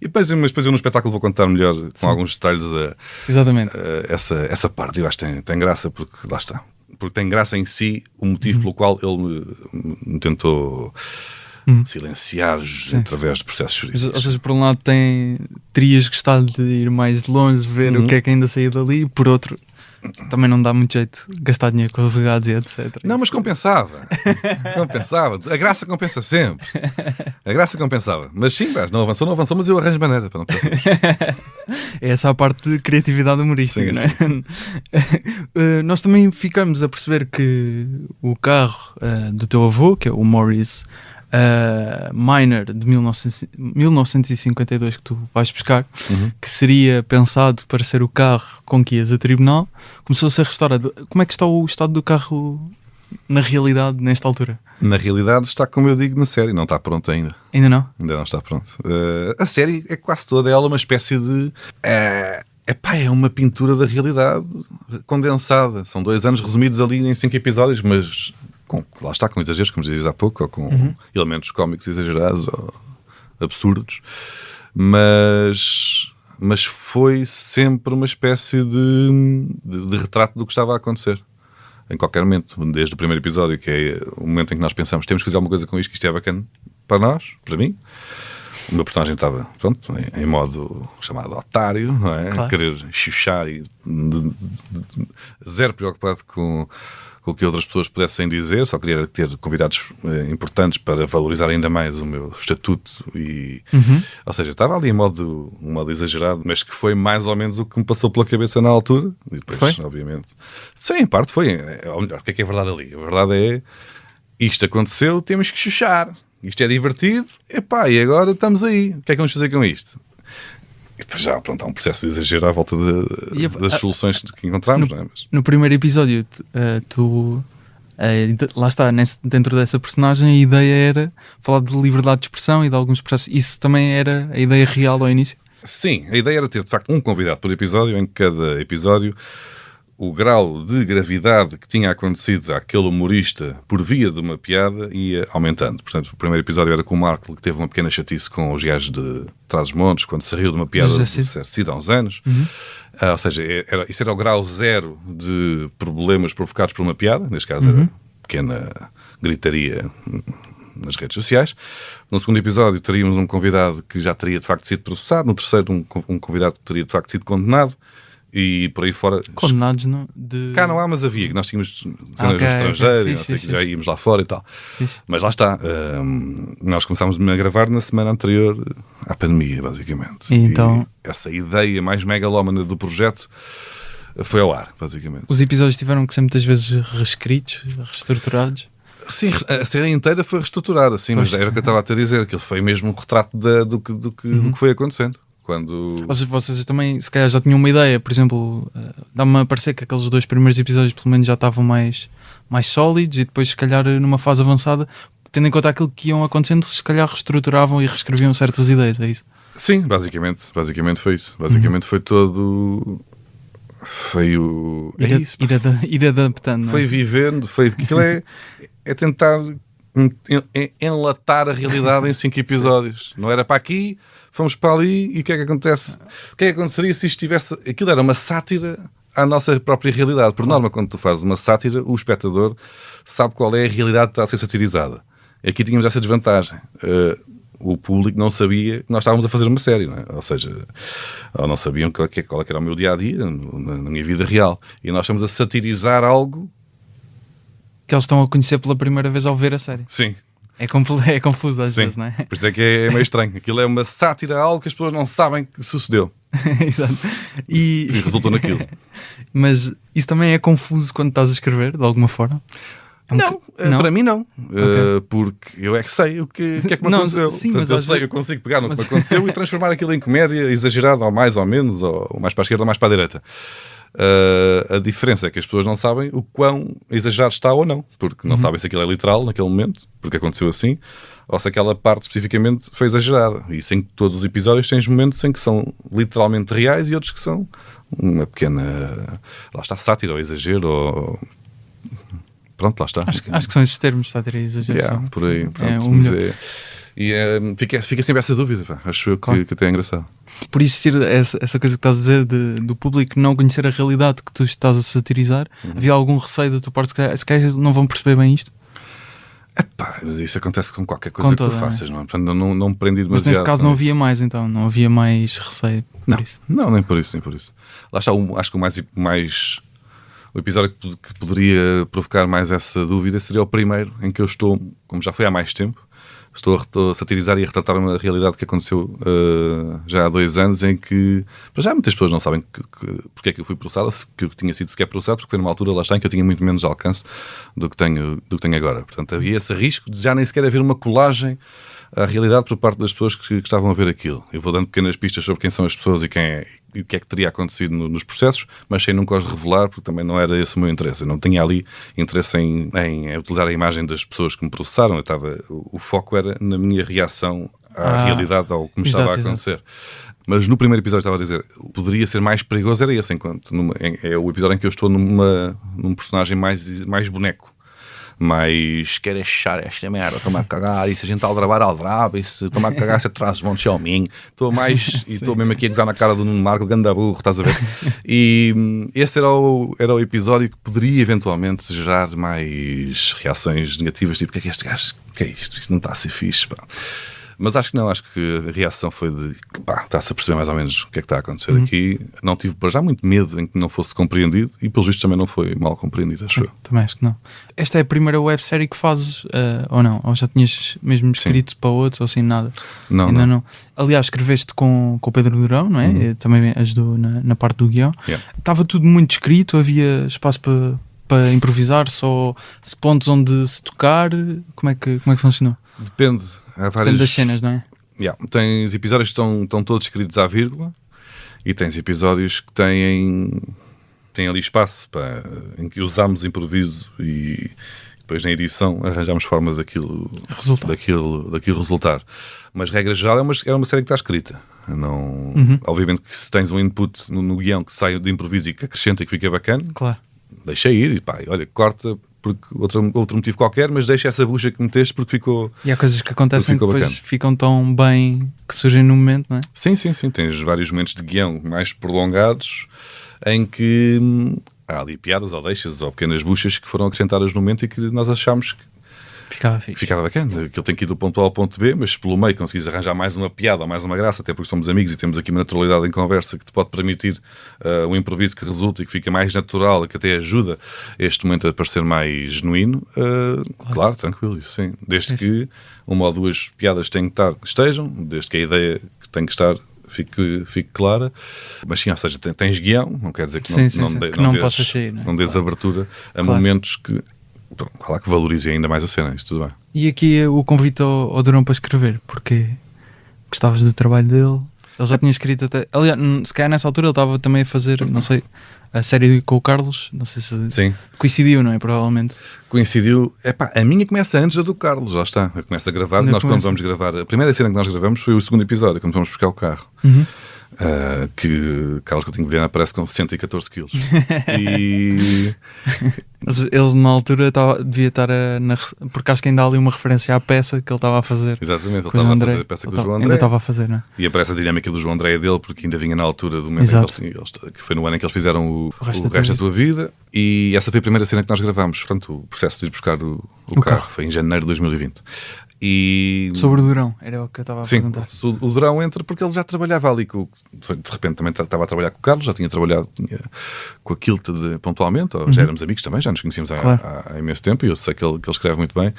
E depois eu no espetáculo vou contar melhor, com alguns detalhes, exatamente. Essa parte. Eu acho que tem graça, porque lá está. Porque tem graça em si o motivo pelo qual ele me tentou silenciar através de processos jurídicos. Ou seja, por um lado terias gostado de ir mais de longe, ver o que é que ainda saía dali, e por outro também não dá muito jeito gastar dinheiro com os legados e etc. Não, mas compensava. A graça compensa sempre. Mas sim, não avançou, mas eu arranjo maneira para não perder. É essa a parte de criatividade humorística, não é? Nós também ficamos a perceber que o carro do teu avô, que é o Morris Minor de 1952, que tu vais buscar, que seria pensado para ser o carro com que ias a tribunal, começou a ser restaurado. Como é que está o estado do carro na realidade nesta altura? Na realidade está, como eu digo, na série, não está pronto ainda. Ainda não? Ainda não está pronto. A série é quase toda ela uma espécie de... é uma pintura da realidade condensada. São 2 anos resumidos ali em 5 episódios, mas... lá está, com exageros, como dizias há pouco, ou com elementos cómicos exagerados ou absurdos, mas foi sempre uma espécie de retrato do que estava a acontecer em qualquer momento, desde o primeiro episódio, que é o momento em que nós pensamos temos que fazer alguma coisa com isto, que isto é bacana para nós, para mim. O meu personagem estava, pronto, em modo chamado otário, não é? Claro. A querer chuchar e zero preocupado com o que outras pessoas pudessem dizer, só queria ter convidados importantes para valorizar ainda mais o meu estatuto e, ou seja, estava ali em modo exagerado, mas que foi mais ou menos o que me passou pela cabeça na altura, e depois, obviamente, sim, em parte foi, ou melhor, o que é verdade ali? A verdade é, isto aconteceu, temos que chuchar, isto é divertido, e agora estamos aí, o que é que vamos fazer com isto? E depois já, pronto, há um processo de exagero à volta das soluções que encontramos. Não é? No primeiro episódio, lá está, dentro dessa personagem, a ideia era falar de liberdade de expressão e de alguns processos. Isso também era a ideia real ao início? Sim, a ideia era ter, de facto, um convidado por episódio, em que cada episódio o grau de gravidade que tinha acontecido àquele humorista por via de uma piada ia aumentando. Portanto, o primeiro episódio era com o Marco, que teve uma pequena chatice com os gajos de Trás-os-Montes, quando se riu de uma piada do Cid há uns anos. Ou seja, isso era o grau zero de problemas provocados por uma piada. Neste caso era pequena gritaria nas redes sociais. No segundo episódio teríamos um convidado que já teria de facto sido processado. No terceiro, um convidado que teria de facto sido condenado. E por aí fora... Condenados não? Cá não há, mas havia. Nós tínhamos cenas no estrangeiro, não sei, já íamos lá fora e tal. Mas lá está. Nós começámos a gravar na semana anterior à pandemia, basicamente. Então... E essa ideia mais megalómana do projeto foi ao ar, basicamente. Os episódios tiveram que ser muitas vezes reescritos, reestruturados? Sim, a série inteira foi reestruturada, sim, mas era o que eu estava a dizer, aquilo foi mesmo um retrato do que foi acontecendo. Quando... Vocês também, se calhar, já tinham uma ideia, por exemplo, dá-me a parecer que aqueles 2 primeiros episódios pelo menos já estavam mais sólidos, e depois, se calhar, numa fase avançada, tendo em conta aquilo que iam acontecendo, se calhar reestruturavam e reescreviam certas ideias, é isso? Sim, basicamente foi isso. Basicamente foi todo... Foi o... Ir adaptando. Foi vivendo, foi... Aquilo é tentar enlatar a realidade em 5 episódios. Não era para aqui, fomos para ali, e o que é que acontece? O que é que aconteceria se isto tivesse... Aquilo era uma sátira à nossa própria realidade. Por norma, quando tu fazes uma sátira, o espectador sabe qual é a realidade que está a ser satirizada. Aqui tínhamos essa desvantagem. O público não sabia que nós estávamos a fazer uma série, não é? Ou seja, ou não sabiam qual era o meu dia-a-dia na minha vida real. E nós estamos a satirizar algo que eles estão a conhecer pela primeira vez ao ver a série. Sim. É confuso às vezes, não é? Por isso é que é meio estranho. Aquilo é uma sátira a algo que as pessoas não sabem que sucedeu. Exato. E resultou naquilo. Mas isso também é confuso quando estás a escrever, de alguma forma? Não, para mim não. Okay. Porque eu é que sei o que é que me aconteceu. Sim, portanto, mas eu consigo pegar no que me aconteceu e transformar aquilo em comédia exagerada, ou mais ou menos, ou mais para a esquerda ou mais para a direita. A diferença é que as pessoas não sabem o quão exagerado está ou não, porque não sabem se aquilo é literal naquele momento, porque aconteceu assim, ou se aquela parte especificamente foi exagerada. E em todos os episódios tens momentos em que são literalmente reais e outros que são uma pequena... Lá está, sátira ou exagero, ou... Pronto, lá está. Acho que são esses termos, sátira e exageração. Por aí. Pronto, fica sempre essa dúvida, pá. Acho eu que até é engraçado. Por existir essa coisa que estás a dizer do público não conhecer a realidade que tu estás a satirizar, havia algum receio da tua parte? Se calhar não vão perceber bem isto? Epá, mas isso acontece com qualquer coisa que tu faças, não é? Portanto, não me prendi demasiado. Mas neste caso não havia mais, então? Não havia mais receio por isso? Não, nem por isso. Lá está, acho que o episódio que poderia provocar mais essa dúvida seria o primeiro, em que eu estou, como já foi há mais tempo, estou a satirizar e a retratar uma realidade que aconteceu já há 2 anos, em que para já muitas pessoas não sabem porque é que eu fui processado, que eu tinha sido sequer processado, porque foi numa altura, lá está, em que eu tinha muito menos alcance do que tenho agora. Portanto, havia esse risco de já nem sequer haver uma colagem à realidade por parte das pessoas que estavam a ver aquilo. Eu vou dando pequenas pistas sobre quem são as pessoas e o que é que teria acontecido nos processos, mas sem nunca os revelar, porque também não era esse o meu interesse. Eu não tinha ali interesse em utilizar a imagem das pessoas que me processaram. O foco era na minha reação à realidade, ao que me estava a acontecer. Mas no primeiro episódio estava a dizer, poderia ser mais perigoso, era esse, é o episódio em que eu estou num personagem mais boneco. Mas quero achar esta merda, estou-me a cagar, e se a gente aldrabar, e se estou-me a cagar, se atrás vão de mim, estou mesmo aqui a gozar na cara do Nuno Marco, ganda burro, estás a ver? E esse era o episódio que poderia eventualmente gerar mais reações negativas, tipo, o que é que este gajo, o que é isto? Isto não está a ser fixe, pá. Mas acho que não, acho que a reação foi de está-se a perceber mais ou menos o que é que está a acontecer aqui. Não tive para já muito medo em que não fosse compreendido e pelos vistos também não foi mal compreendido, acho eu. Também acho que não. Esta é a primeira websérie que fazes, ou não? Ou já tinhas mesmo escrito para outros, ou assim, nada? Ainda não. Aliás, escreveste com o Pedro Durão, não é? Também ajudou na parte do guião. Estava tudo muito escrito, havia espaço para improvisar, só pontos onde se tocar. Como é que funcionou? Depende. Depende das cenas, não é? Tens episódios que estão todos escritos à vírgula e tens episódios que têm ali espaço em que usamos improviso e depois na edição arranjámos formas daquilo resultar. Mas regra geral é uma série que está escrita. Não, obviamente que se tens um input no guião que sai de improviso e que acrescenta e que fica bacana, claro, deixa ir e pá, olha, corta porque outro motivo qualquer, mas deixa essa bucha que meteste porque ficou. E há coisas que acontecem que depois bacana. Ficam tão bem que surgem no momento, não é? Sim. Tens vários momentos de guião mais prolongados em que há ali piadas ou deixas ou pequenas buchas que foram acrescentadas no momento e que nós achámos que ficava bacana. Aquilo tem que ir do ponto A ao ponto B, mas pelo meio conseguis arranjar mais uma piada ou mais uma graça, até porque somos amigos e temos aqui uma naturalidade em conversa que te pode permitir um improviso que resulta e que fica mais natural e que até ajuda este momento a parecer mais genuíno. Claro, tranquilo, isso sim. Desde que uma ou duas piadas têm que estejam, desde que a ideia que tem que estar fique clara, mas sim, ou seja, tens guião, não quer dizer que não possas sair, não é? Não dês abertura a momentos que lá que valorizem ainda mais a cena, isso tudo bem. E aqui o convite ao Durão para escrever, porque gostavas do trabalho dele, ele já tinha escrito até, aliás, se calhar nessa altura ele estava também a fazer, não sei, a série com o Carlos, não sei se sim. Coincidiu, não é? Provavelmente. Coincidiu, a minha começa antes da do Carlos, já está, eu começo a gravar, quando vamos gravar, a primeira cena que nós gravamos foi o segundo episódio, quando vamos buscar o carro. Que Carlos Coutinho Vilhena aparece com 114 quilos e ele na altura devia estar porque acho que ainda há ali uma referência à peça que ele estava a fazer. Exatamente, ele estava a fazer a peça com o João André, ainda estava a fazer, não é? E aparece a dinâmica do João André e dele, porque ainda vinha na altura do momento que foi no ano em que eles fizeram o resto da tua vida, e essa foi a primeira cena que nós gravámos. Portanto, o processo de ir buscar o carro foi em janeiro de 2020. E... Sobre o Durão, era o que eu estava a perguntar. Sim, o Durão entra porque ele já trabalhava ali de repente também estava a trabalhar com o Carlos, já tinha trabalhado com a Kilt pontualmente, já éramos amigos também, já nos conhecíamos há imenso tempo, e eu sei que ele escreve muito bem.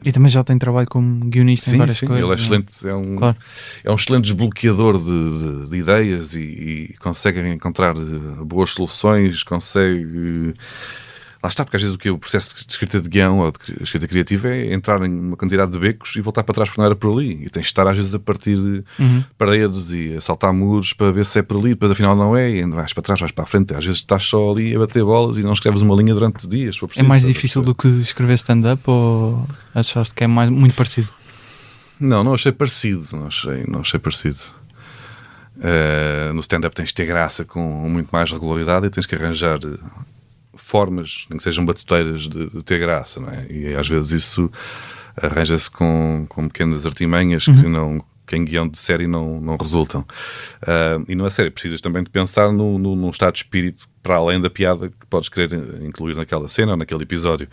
E também já tem trabalho como guionista em várias coisas. Ele é excelente, é um excelente desbloqueador de ideias e consegue encontrar boas soluções, consegue... Lá está, porque às vezes o processo de escrita de guião ou de escrita criativa é entrar em uma quantidade de becos e voltar para trás porque não era por ali. E tens de estar às vezes a partir de paredes e a saltar muros para ver se é por ali, depois afinal não é, e vais para trás, vais para a frente. Às vezes estás só ali a bater bolas e não escreves uma linha durante dias. É mais difícil do que escrever stand-up ou achaste que é muito parecido? Não achei parecido. Não achei parecido. No stand-up tens de ter graça com muito mais regularidade e tens que arranjar formas, nem que sejam batuteiras de ter graça, não é? E às vezes isso arranja-se com pequenas artimanhas que em guião de série não resultam. E numa série precisas também de pensar num estado de espírito para além da piada que podes querer incluir naquela cena ou naquele episódio.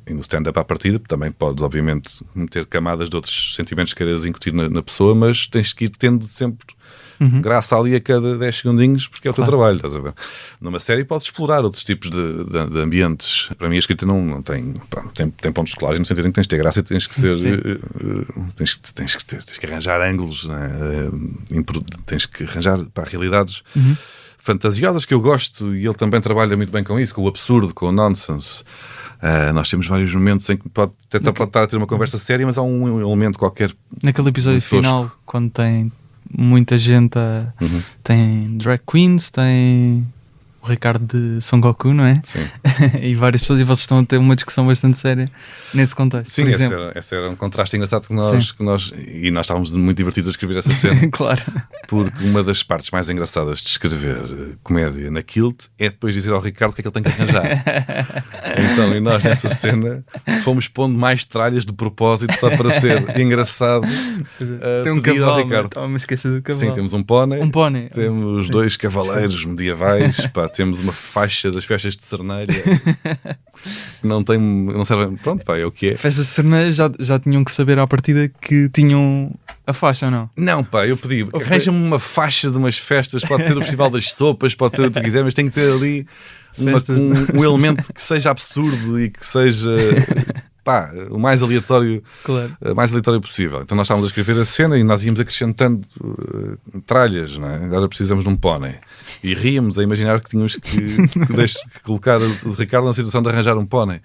E no stand-up à partida também podes, obviamente, meter camadas de outros sentimentos que queiras incutir na pessoa, mas tens que ir tendo sempre graça ali a cada 10 segundinhos, porque é o teu trabalho, estás a ver? Numa série podes explorar outros tipos de ambientes. Para mim a escrita não tem pontos de colagem, no sentido em que tens de ter graça e tens que ser tens que arranjar ângulos, né? Tens que arranjar para realidades fantasiosas que eu gosto, e ele também trabalha muito bem com isso, com o absurdo, com o nonsense. Nós temos vários momentos em que pode estar a ter uma conversa séria, mas há um elemento qualquer naquele episódio final, quando tem muita gente tem drag queens, tem o Ricardo de Son Goku, não é? Sim. E várias pessoas, e vocês estão a ter uma discussão bastante séria nesse contexto. Sim, esse era um contraste engraçado que nós estávamos muito divertidos a escrever essa cena. Claro. Porque uma das partes mais engraçadas de escrever comédia na Kilt é depois dizer ao Ricardo o que é que ele tem que arranjar. Então, e nós nessa cena fomos pondo mais tralhas de propósito só para ser engraçado. Tem um cavalo, ao Ricardo. Estava-me a esquecer do cavalo. Sim, temos um pônei. Temos 2 cavaleiros medievais. Temos uma faixa das festas de Cerneira. Não serve. Pronto, é o que é. Festas de Cerneira já tinham que saber à partida que tinham a faixa ou não? Não, eu pedi, arranja-me uma faixa de umas festas, pode ser do Festival das Sopas, pode ser o que tu quiser, mas tem que ter ali um elemento que seja absurdo e que seja o mais aleatório, possível. Então nós estávamos a escrever a cena e nós íamos acrescentando tralhas, não é? Agora precisamos de um pônei. E ríamos a imaginar que tínhamos que colocar o Ricardo na situação de arranjar um pônei.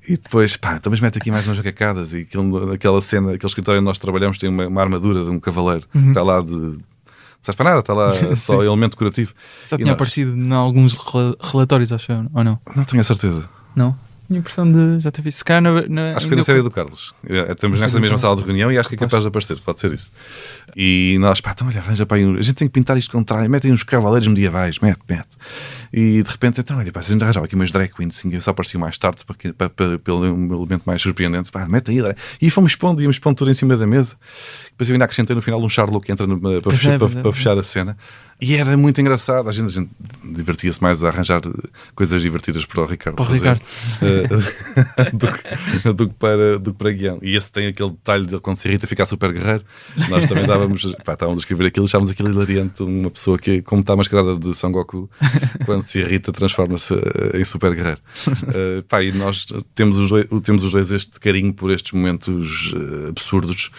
E depois, mas mete aqui mais umas jacacadas. E aquela cena, aquele escritório onde nós trabalhamos tem uma armadura de um cavaleiro que está lá não serve para nada, está lá só elemento decorativo. Já tinha aparecido em alguns relatórios, acho eu, ou não? Não tenho a certeza. Não? tinha a impressão de já ter visto. Se calhar acho que foi na série do Carlos. Estamos nessa mesma sala de reunião e acho que é capaz de aparecer, pode ser isso. E nós, então olha, arranja para aí, a gente tem que pintar isto com tralha, metem uns cavaleiros medievais, mete. E de repente, então olha, a gente arranjava aqui umas drag queens, assim, só apareciam mais tarde pelo elemento mais surpreendente, mete aí, e íamos pondo tudo em cima da mesa. Depois eu ainda acrescentei no final um Charlot que entra para fechar a cena. E era muito engraçado, a gente divertia-se mais a arranjar coisas divertidas para o Ricardo fazer do que para guião. E esse tem aquele detalhe de quando se irrita ficar super guerreiro. Nós também estávamos a escrever aquilo, achámos aquilo hilariante, uma pessoa que, como está mascarada de Son Goku, quando se irrita transforma-se em super guerreiro. E nós temos os dois este carinho por estes momentos absurdos.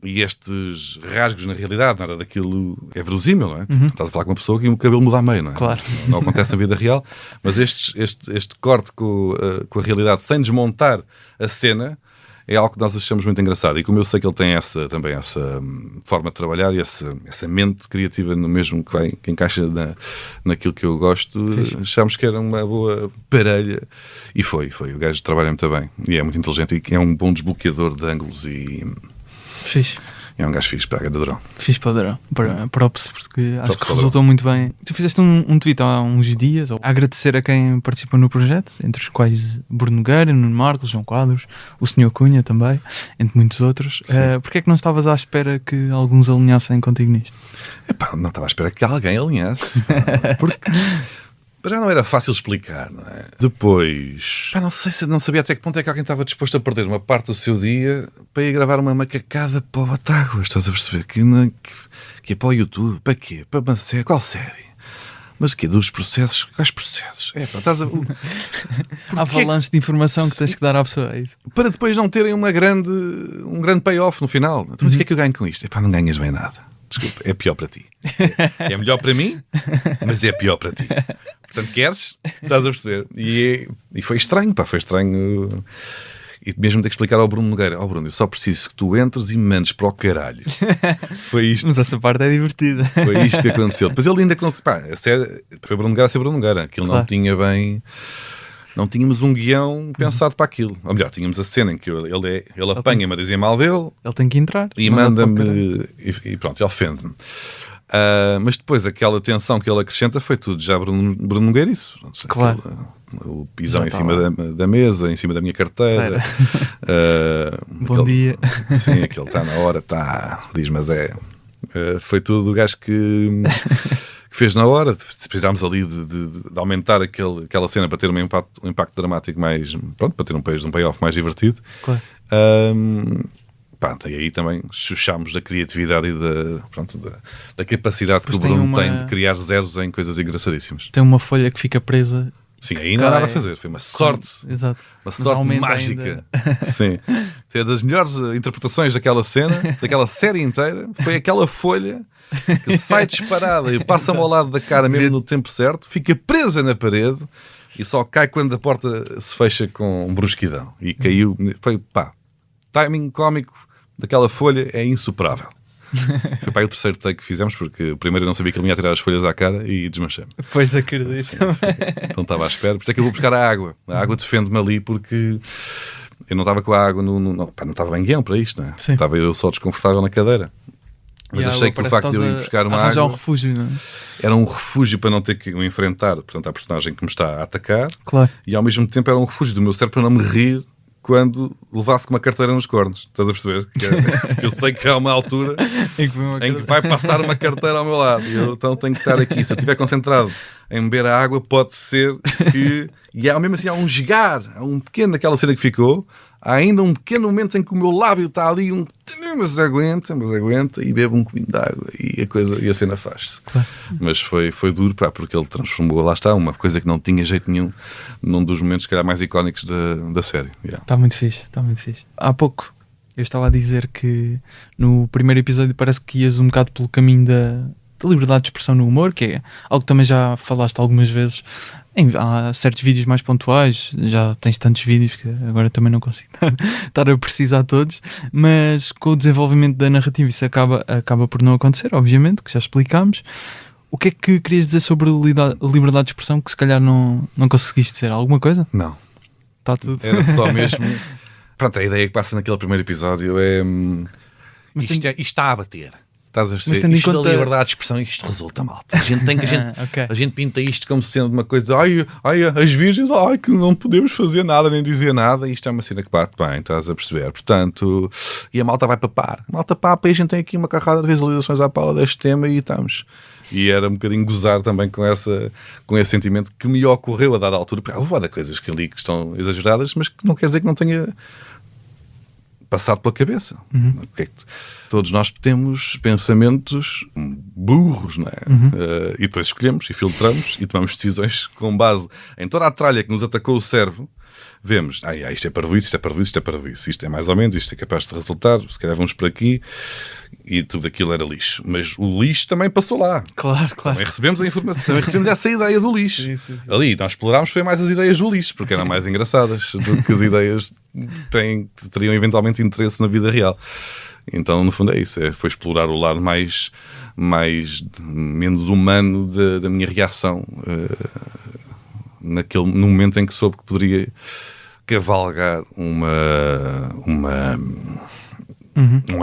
E estes rasgos, na realidade, nada daquilo é verosímil, não é? Estás a falar com uma pessoa que o cabelo muda a meio, não é? Claro. Não acontece na vida real, mas este corte com a realidade sem desmontar a cena é algo que nós achamos muito engraçado. E como eu sei que ele tem também essa forma de trabalhar e essa mente criativa no mesmo que encaixa naquilo que eu gosto, achámos que era uma boa parelha. E foi. O gajo trabalha muito bem. E é muito inteligente e é um bom desbloqueador de ângulos e... Fixe. É um gajo fixe, para a Durão. Fixe para o Durão. Props, porque acho que resultou muito bem. Tu fizeste um tweet há uns dias a agradecer a quem participou no projeto, entre os quais Bruno Nogueira, Nuno Marcos, João Quadros, o Sr. Cunha também, entre muitos outros. Porquê é que não estavas à espera que alguns alinhassem contigo nisto? Não estava à espera que alguém alinhasse. Porque... já não era fácil explicar, não é? Depois, não sabia até que ponto é que alguém estava disposto a perder uma parte do seu dia para ir gravar uma macacada para o Batáguas, estás a perceber? Que é para o YouTube, para quê? Para uma série, qual série? Mas o quê? Dos processos? Quais processos? Estás a... Há avalanche de informação que tens que dar à pessoa, é isso? Para depois não terem um grande payoff no final. Mas o que é que eu ganho com isto? Não ganhas bem nada. Desculpa, é pior para ti. É melhor para mim, mas é pior para ti. Portanto, queres? Estás a perceber? E foi estranho, foi estranho. E mesmo ter que explicar ao Bruno Nogueira: Bruno, eu só preciso que tu entres e me mandes para o caralho. Foi isto. Mas essa parte é divertida. Foi isto que aconteceu. Depois ele ainda conseguiu. Foi Bruno Nogueira a ser Bruno Nogueira. Aquilo não tinha bem. Não tínhamos um guião pensado para aquilo. Ou melhor, tínhamos a cena em que ele apanha-me a dizer mal dele. Ele tem que entrar. E manda-me. E pronto, ele ofende-me. Mas depois aquela tensão que ele acrescenta foi tudo já Bruno Nogueirice. Claro. O pisão em cima da mesa, em cima da minha carteira. Bom dia. Sim, aquele está na hora, diz, mas foi tudo o gajo que fez na hora. Precisámos ali de aumentar aquela cena para ter um impacto dramático mais, pronto, para ter um payoff mais divertido. Claro. E aí também chuchámos da criatividade e da capacidade que o Bruno tem de criar zeros em coisas engraçadíssimas. Tem uma folha que fica presa. Sim, aí não há nada a fazer. Foi uma sorte. Exato. Uma sorte mágica. Sim. Foi das melhores interpretações daquela cena, daquela série inteira. Foi aquela folha que sai disparada e passa-me ao lado da cara mesmo no tempo certo, fica presa na parede e só cai quando a porta se fecha com brusquidão. E caiu. Foi timing cómico daquela folha é insuperável. Foi o terceiro take que fizemos, porque o primeiro eu não sabia que ele ia tirar as folhas à cara e desmanchei-me. Pois acredito. Não estava à espera. Por isso é que eu vou buscar a água. A água defende-me ali porque eu não estava com a água não estava bem guião para isto, não é? Sim. Estava eu só desconfortável na cadeira. Mas achei que o facto de eu ir buscar uma água um refúgio, não é? Era um refúgio para não ter que enfrentar, portanto, a personagem que me está a atacar. Claro. E ao mesmo tempo era um refúgio do meu cérebro para não me rir quando levasse com uma carteira nos cornos. Estás a perceber? Porque eu sei que há uma altura em que vai passar uma carteira ao meu lado. E eu então tenho que estar aqui. Se eu estiver concentrado em beber a água, pode ser que... E mesmo assim há um jogar, há um pequeno daquela cena que ficou, há ainda um pequeno momento em que o meu lábio está ali, mas aguenta, e bebo um copinho de água e a cena faz-se. Claro. Mas foi duro, porque ele transformou, lá está, uma coisa que não tinha jeito nenhum num dos momentos, se calhar, mais icónicos da série. Está muito fixe. Há pouco eu estava a dizer que no primeiro episódio parece que ias um bocado pelo caminho da liberdade de expressão no humor, que é algo que também já falaste algumas vezes. Há certos vídeos mais pontuais, já tens tantos vídeos que agora também não consigo estar a precisar todos, mas com o desenvolvimento da narrativa isso acaba por não acontecer, obviamente, que já explicámos. O que é que querias dizer sobre a liberdade de expressão que se calhar não conseguiste dizer? Alguma coisa? Não. Está tudo. Era só mesmo. Pronto, a ideia que passa naquele primeiro episódio é. Mas Isto está a bater. Estás a Mas perceber? tendo em Isto conta- da liberdade de expressão, isto resulta, malta. Ok. A gente pinta isto como sendo uma coisa, ai, as virgens, que não podemos fazer nada, nem dizer nada. Isto é uma cena que bate bem, estás a perceber? Portanto, e a malta vai papar. A malta papa e a gente tem aqui uma carrada de visualizações à pala deste tema e estamos. E era um bocadinho gozar também com esse sentimento que me ocorreu a dada altura. Porque há várias coisas que ali que estão exageradas, mas que não quer dizer que não tenha passado pela cabeça. Todos nós temos pensamentos burros, não é? E depois escolhemos e filtramos e tomamos decisões com base em toda a tralha que nos atacou o cérebro. Vemos, isto é parvoíce, isto é parvoíce, isto é parvoíce, isto é mais ou menos, isto é capaz de resultar, se calhar vamos por aqui, e tudo aquilo era lixo. Mas o lixo também passou lá. Claro. Também recebemos a informação, também recebemos essa ideia do lixo. Sim. Ali, nós explorámos foi mais as ideias do lixo, porque eram mais engraçadas do que as ideias teriam eventualmente interesse na vida real. Então, no fundo, é isso. Foi explorar o lado menos humano da minha reação no momento em que soube que poderia cavalgar um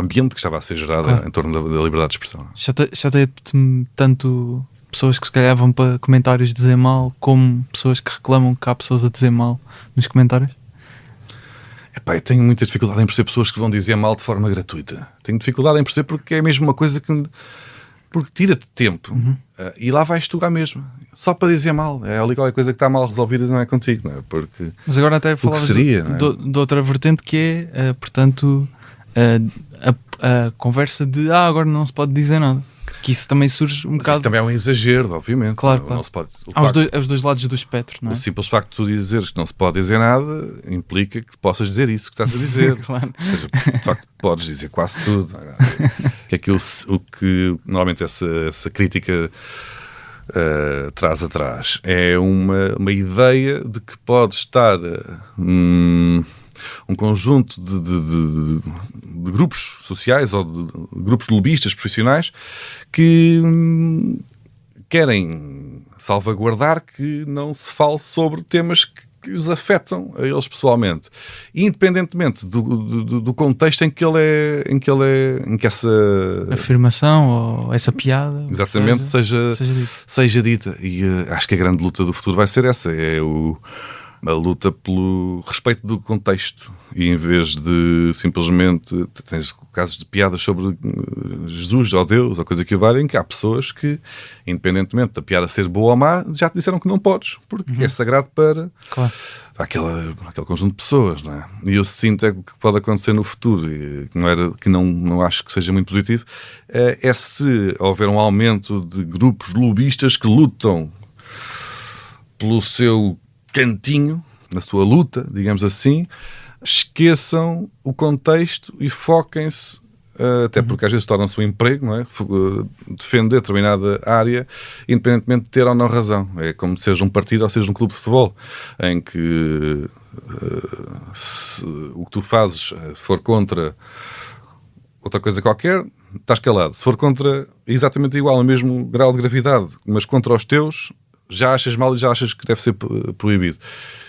ambiente que estava a ser gerado em torno da liberdade de expressão. Chateia-te tanto pessoas que se calhar vão para comentários dizer mal, como pessoas que reclamam que há pessoas a dizer mal nos comentários? Eu tenho muita dificuldade em perceber pessoas que vão dizer mal de forma gratuita. Tenho dificuldade em perceber porque é mesmo uma coisa que... Porque tira-te tempo e lá vais tu à mesma. Só para dizer mal. É ali qualquer coisa que está mal resolvida, não é contigo, não é? Porque... Mas agora até falavas de outra vertente que é, portanto, a conversa de agora não se pode dizer nada. Que isso também surge Mas bocado... isso também é um exagero, obviamente. Claro. Não se pode... Há os dois lados do espectro, não é? O simples facto de tu dizeres que não se pode dizer nada implica que possas dizer isso que estás a dizer. Claro. Ou seja, de facto podes dizer quase tudo. O que normalmente essa crítica traz atrás é uma ideia de que pode estar um conjunto de grupos sociais ou de grupos de lobistas profissionais que querem salvaguardar que não se fale sobre temas que os afetam a eles pessoalmente, independentemente do contexto em que essa afirmação ou essa piada exatamente seja dita. E acho que a grande luta do futuro vai ser essa, a luta pelo respeito do contexto, e em vez de simplesmente tens casos de piadas sobre Jesus ou Deus ou coisa que valha, em que há pessoas que, independentemente da piada ser boa ou má, já te disseram que não podes, porque é sagrado para aquele conjunto de pessoas, não é? E eu sinto que o que pode acontecer no futuro, e que não acho que seja muito positivo, é se houver um aumento de grupos lobistas que lutam pelo seu cantinho, na sua luta, digamos assim, esqueçam o contexto e foquem-se, até porque às vezes torna-se um emprego, não é? Defender determinada área, independentemente de ter ou não razão. É como seja um partido ou seja um clube de futebol, em que se o que tu fazes for contra outra coisa qualquer, estás calado. Se for contra exatamente igual, no mesmo grau de gravidade, mas contra os teus, já achas mal e já achas que deve ser proibido.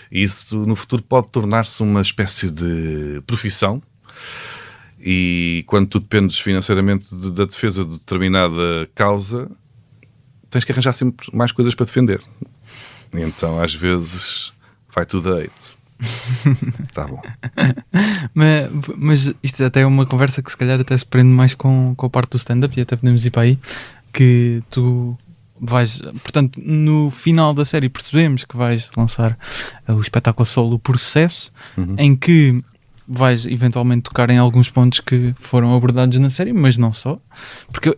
E isso no futuro pode tornar-se uma espécie de profissão, e quando tu dependes financeiramente da defesa de determinada causa, tens que arranjar sempre mais coisas para defender. E então às vai tudo a eito. Tá bom. Mas isto até é uma conversa que se calhar até se prende mais com a parte do stand-up, e até podemos ir para aí, que tu vais, portanto, no final da série percebemos que vais lançar o espetáculo solo O Processo, em que vais eventualmente tocar em alguns pontos que foram abordados na série, mas não só, porque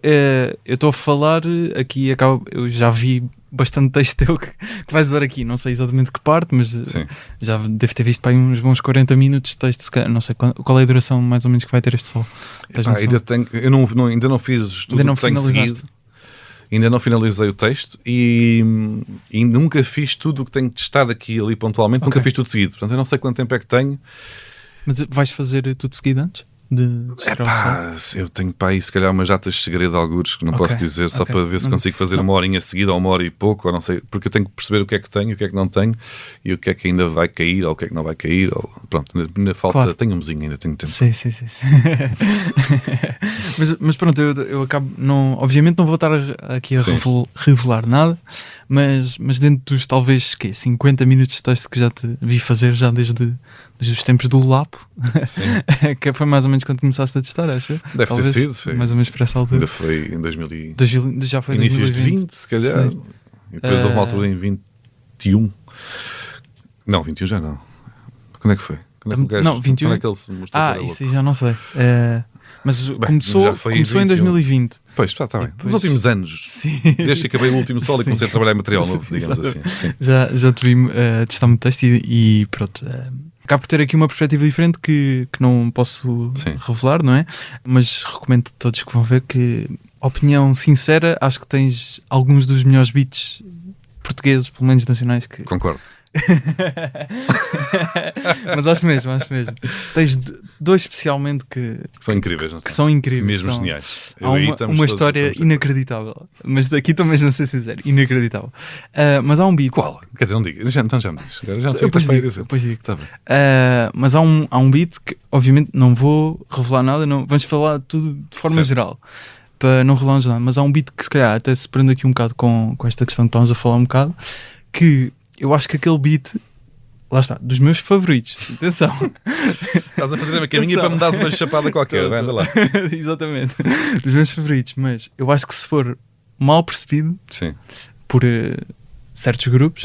eu estou a falar aqui, eu já vi bastante texto teu que vais usar aqui, não sei exatamente que parte, mas já devo ter visto para aí uns bons 40 minutos de texto, se calhar, não sei qual é a duração mais ou menos que vai ter este solo. Ainda não fiz tudo o que tenho seguido. Ainda não finalizei o texto e nunca fiz tudo o que tenho testado aqui e ali pontualmente. Nunca fiz tudo seguido. Portanto, eu não sei quanto tempo é que tenho. Mas vais fazer tudo seguido antes? de estourar o sol? Eu tenho para aí se calhar umas datas de segredo de algures que não posso dizer, só para ver se consigo fazer uma horinha seguida ou uma hora e pouco, ou não sei, porque eu tenho que perceber o que é que tenho, o que é que não tenho e o que é que ainda vai cair ou o que é que não vai cair. Ou, pronto, ainda falta, tenho um mesinho, ainda tenho tempo. Sim. mas pronto, eu acabo, obviamente não vou estar aqui a revelar nada, mas dentro dos talvez 50 minutos de texto que já te vi fazer já desde os tempos do Lapo, que foi mais ou menos quando começaste a testar, acho. Deve talvez, ter sido, foi. Mais ou menos para essa altura. Ainda foi em 2000 já foi inícios 2020. de 20, se calhar. Sim. E depois houve uma altura em 21. Não, 21 já não. Quando é que foi? Não, 21. Quando é que ele se mostrou? Isso já não sei. Mas começou em 2020. Pois, está bem. Nos últimos anos. Sim. Desde que acabei o último solo e comecei a trabalhar em material novo, digamos assim. Sim. Já te vi testar muito texto e pronto. Acabo por ter aqui uma perspectiva diferente que não posso revelar, não é? Mas recomendo a todos que vão ver que, opinião sincera, acho que tens alguns dos melhores beats portugueses, pelo menos nacionais. Concordo. Mas acho mesmo. Tens dois especialmente que são incríveis, não que são incríveis. Mesmo geniais. Há uma história inacreditável. Mas daqui também não sei sincero, inacreditável. Mas há um beat. Qual? Quer dizer, não diga. Então já me dizes. Já não sei depois digo. Tá bem. Mas há um beat que obviamente não vou revelar nada, vamos falar tudo de forma geral. Para não revelarmos nada. Mas há um beat que se calhar até se prende aqui um bocado com esta questão que estamos a falar um bocado, que eu acho que aquele beat, lá está, dos meus favoritos. Atenção. Estás a fazer uma caminha para me dar uma chapada qualquer. Anda lá. Exatamente. Dos meus favoritos. Mas eu acho que se for mal percebido por certos grupos,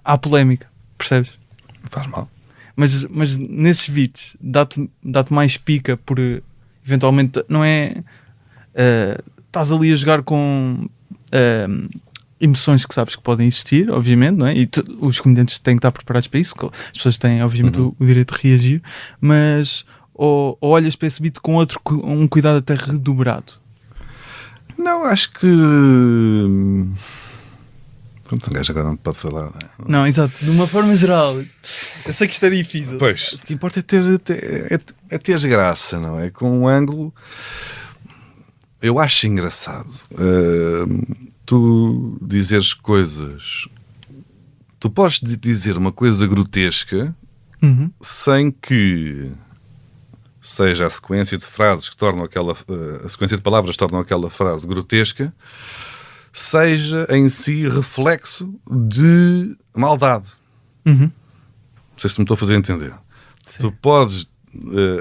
há polémica. Percebes? Faz mal. Mas nesses beats dá-te mais pica por eventualmente, não é? Estás ali a jogar com emoções que sabes que podem existir, obviamente, não é? E os comediantes têm que estar preparados para isso, as pessoas têm, obviamente, o direito de reagir, mas ou olhas para esse beat com um cuidado até redobrado? Não, acho que... Pronto, um gajo agora não pode falar. Não, exato, de uma forma geral. Eu sei que isto é difícil. Pois, o que importa é ter graça, não é? Com um ângulo... Eu acho engraçado... tu dizeres coisas... Tu podes dizer uma coisa grotesca sem que seja a sequência de frases que tornam a sequência de palavras que tornam aquela frase grotesca, seja em si reflexo de maldade. Não sei se me estou a fazer entender. Sim. Tu podes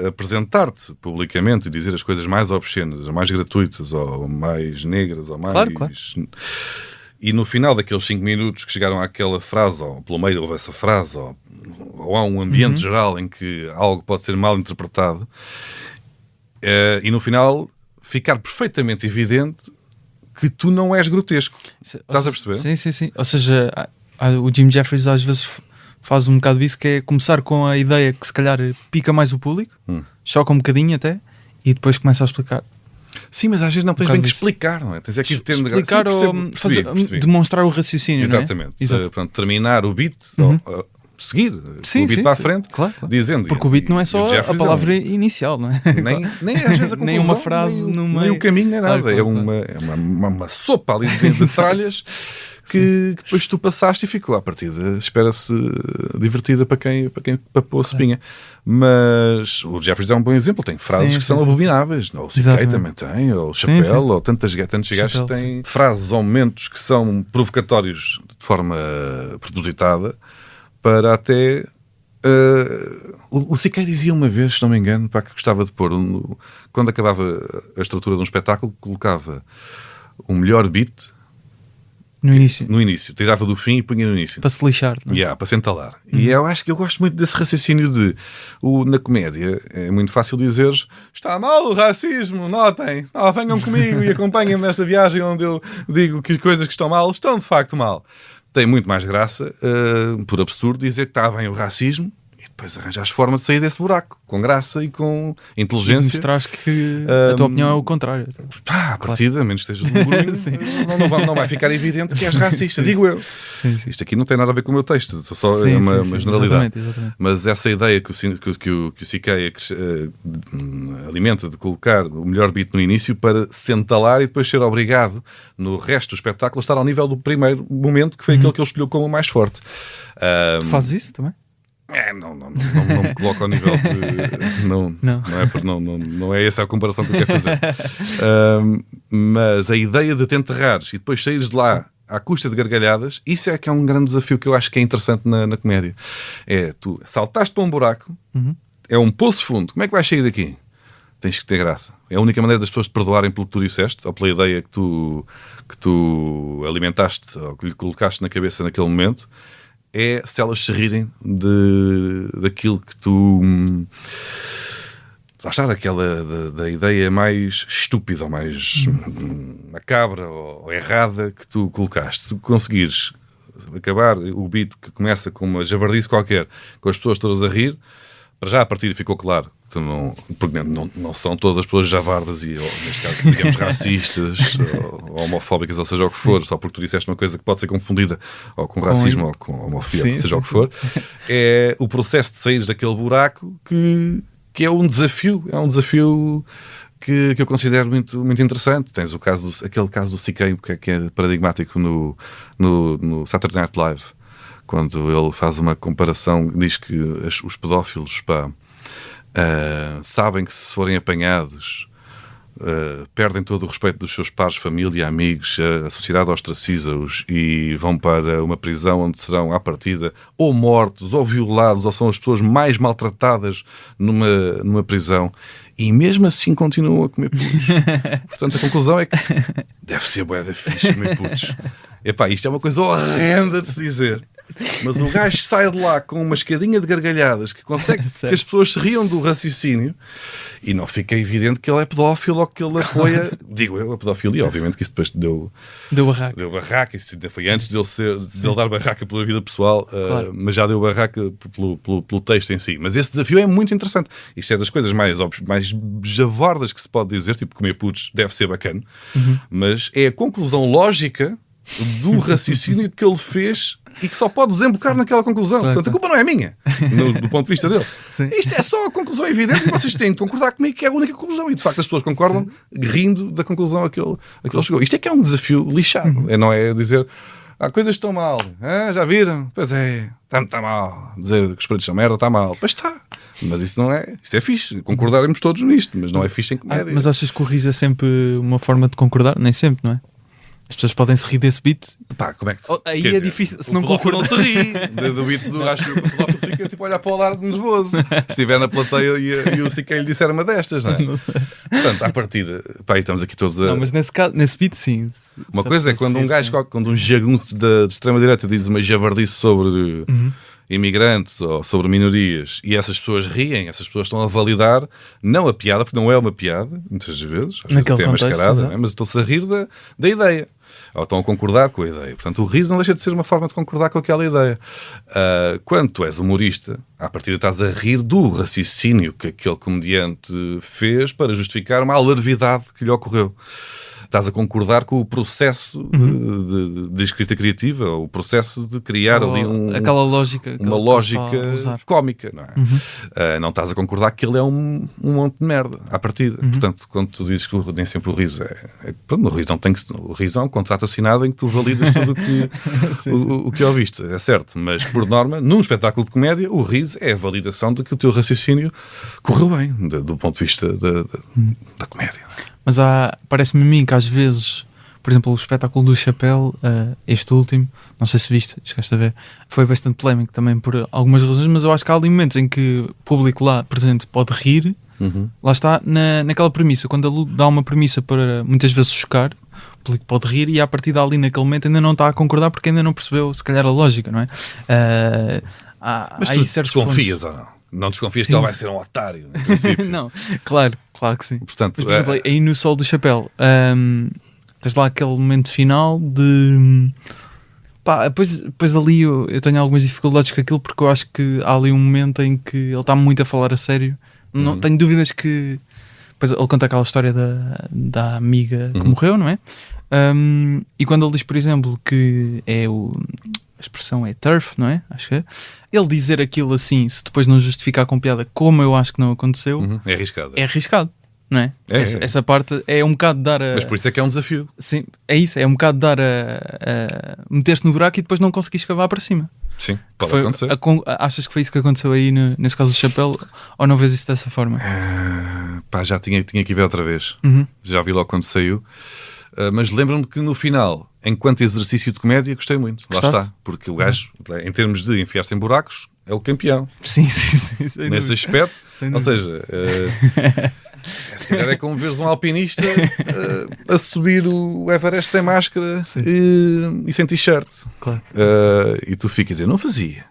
apresentar-te publicamente e dizer as coisas mais obscenas, ou mais gratuitas, ou mais negras, ou mais... Claro. E no final daqueles 5 minutos que chegaram àquela frase, ou pelo meio houve essa frase, ou há um ambiente geral em que algo pode ser mal interpretado, e no final ficar perfeitamente evidente que tu não és grotesco. Estás a perceber? Sim. Ou seja, o Jim Jeffries às vezes faz um bocado disso, que é começar com a ideia que se calhar pica mais o público, choca um bocadinho até, e depois começa a explicar. Sim, mas às vezes não tens bem que explicar, não é? Tens aqui explicar ou percebi. Demonstrar o raciocínio, exatamente. Não é? Pronto, terminar o beat, ou seguir o beat para a frente, claro. Dizendo... Porque o beat não é só a palavra inicial, não é? Nem às vezes a conclusão, nem uma frase no meio. Nem o caminho, nem nada. É uma sopa ali de tralhas que depois tu passaste e ficou à partida. Espera-se divertida para quem papou a sopinha. Mas o Jeffries é um bom exemplo. Tem frases que são abomináveis. O C.K. também tem, ou o Chappelle, ou tantos gajos que têm frases ou momentos que são provocatórios de forma propositada, para até... o C.K. dizia uma vez, se não me engano, que gostava de pôr, quando acabava a estrutura de um espetáculo, colocava o melhor beat no início, tirava do fim e punha no início. Para se lixar. Para se entalar. E eu acho que eu gosto muito desse raciocínio de... na comédia é muito fácil dizer: está mal o racismo, notem, venham comigo e acompanhem-me nesta viagem onde eu digo que coisas que estão mal, estão de facto mal. Tem muito mais graça, por absurdo, dizer que está bem o racismo depois arranjaste forma de sair desse buraco, com graça e com inteligência. E mostraste que a tua opinião é o contrário. À partida, a menos que estejas no burburinho, não vai ficar evidente que és racista, digo eu. Sim. Isto aqui não tem nada a ver com o meu texto, só é uma generalidade. Exatamente. Mas essa ideia que o CK alimenta de colocar o melhor beat no início para se entalar e depois ser obrigado no resto do espetáculo a estar ao nível do primeiro momento, que foi aquele que ele escolheu como o mais forte. Tu fazes isso também? Não me coloco ao nível de... Não é essa a comparação que eu quero fazer. Mas a ideia de te enterrares e depois saíres de lá à custa de gargalhadas, isso é que é um grande desafio que eu acho que é interessante na comédia. É, tu saltaste para um buraco, é um poço fundo, como é que vais sair daqui? Tens que ter graça. É a única maneira das pessoas te perdoarem pelo que tu disseste ou pela ideia que tu alimentaste ou que lhe colocaste na cabeça naquele momento, é se elas se rirem daquilo que tu... Lá está, da ideia mais estúpida ou mais macabra ou errada que tu colocaste. Se tu conseguires acabar o beat que começa com uma javardice qualquer, com as pessoas todas a rir, para já a partida ficou claro que porque não são todas as pessoas javardas e, neste caso, digamos, racistas ou homofóbicas, ou seja o que for, só porque tu disseste uma coisa que pode ser confundida ou com racismo ou com homofobia, seja o que for. É o processo de sair daquele buraco que é um desafio. É um desafio que eu considero muito, muito interessante. Tens aquele caso do CK, que é paradigmático no Saturday Night Live, quando ele faz uma comparação, diz que os pedófilos sabem que se forem apanhados perdem todo o respeito dos seus pares, família, amigos, a sociedade ostraciza-os e vão para uma prisão onde serão à partida ou mortos, ou violados, ou são as pessoas mais maltratadas numa prisão, e mesmo assim continuam a comer putos. Portanto, a conclusão é que deve ser bué da fixe comer putos. Epá, isto é uma coisa horrenda de se dizer. Mas o gajo sai de lá com uma escadinha de gargalhadas que consegue que as pessoas se riam do raciocínio e não fica evidente que ele é pedófilo ou que ele apoia, digo eu, a pedofilia. Obviamente que isso depois deu barraca. Isso foi antes de ele dar barraca pela vida pessoal, claro. Mas já deu barraca pelo texto em si. Mas esse desafio é muito interessante. Isto é das coisas mais javardas que se pode dizer, tipo comer putos deve ser bacana, mas é a conclusão lógica do raciocínio que ele fez e que só pode desembocar naquela conclusão. Claro, portanto, a culpa não é minha, do ponto de vista dele. Sim. Isto é só a conclusão evidente e vocês têm de concordar comigo que é a única conclusão. E de facto as pessoas concordam rindo da conclusão a que ele chegou. Isto é que é um desafio lixado. Não é dizer coisas estão mal. Já viram? Pois é, está mal. Dizer que os pretos são merda está mal. Pois está. Mas isso não é. Isso é fixe. Concordaremos todos nisto, mas não é fixe em comédia. Mas achas que o riso é sempre uma forma de concordar? Nem sempre, não é? As pessoas podem se rir desse beat. Pá, como é que aí é difícil. Se não concordar, não se ri. Do beat acho que o pedófilo fica tipo a olhar para o lado nervoso. Se estiver na plateia e o CK lhe disser uma destas, não é? Não sei. Portanto, à partida, pá, estamos aqui todos a. Não, mas nesse beat, sim. Uma coisa é quando um gajo, quando um jagunço de extrema-direita diz uma javardice sobre imigrantes ou sobre minorias e essas pessoas riem, essas pessoas estão a validar, não a piada, porque não é uma piada, muitas vezes, às vezes até é mascarada, mas estão-se a rir da ideia. Ou estão a concordar com a ideia. Portanto, o riso não deixa de ser uma forma de concordar com aquela ideia. Quando tu és humorista, à partida estás a rir do raciocínio que aquele comediante fez para justificar uma alarvidade que lhe ocorreu. Estás a concordar com o processo de escrita criativa, o processo de criar ali aquela lógica, uma lógica cómica, não é? Não estás a concordar que ele é um monte de merda à partida. Portanto, quando tu dizes que nem sempre o riso pronto, o riso é um contrato assinado em que tu validas tudo o que ouviste, é certo, mas por norma, num espetáculo de comédia, o riso é a validação de que o teu raciocínio correu bem, do ponto de vista da comédia. Mas parece-me a mim que às vezes, por exemplo, o espetáculo do Chapéu, este último, não sei se viste, chegaste a ver, foi bastante polémico também por algumas razões, mas eu acho que há ali momentos em que o público lá presente pode rir, lá está, naquela premissa, quando ele dá uma premissa para muitas vezes chocar, o público pode rir e a partir dali naquele momento ainda não está a concordar porque ainda não percebeu se calhar a lógica, não é? Mas tu desconfias ou não? Não desconfias que ele vai ser um otário, no princípio. Não, claro que sim. Portanto, mas, por exemplo, aí no Sol do Chapéu, tens lá aquele momento final de Pá, depois ali eu tenho algumas dificuldades com aquilo, porque eu acho que há ali um momento em que ele está muito a falar a sério. Não tenho dúvidas que... Depois ele conta aquela história da amiga que morreu, não é? E quando ele diz, por exemplo, que a expressão é turf, não é? Acho que é. Ele dizer aquilo assim, se depois não justificar com piada, como eu acho que não aconteceu, É arriscado. é arriscado, não é? Essa parte é um bocado de dar a... Mas por isso é que é um desafio. Sim, é isso, é um bocado de dar a meter-se no buraco e depois não conseguir escavar para cima. Sim, pode acontecer. Achas que foi isso que aconteceu aí nesse caso do chapéu, ou não vês isso dessa forma? Pá, já tinha que ver outra vez. Já vi logo quando saiu. Mas lembro-me que no final, enquanto exercício de comédia, gostei muito. Gostaste? Lá está. Porque o gajo, em termos de enfiar-se em buracos, é o campeão. Sim. Nesse aspecto. Ou seja, se calhar é como veres um alpinista a subir o Everest sem máscara e sem t-shirt. Claro. E tu ficas a dizer, não fazia.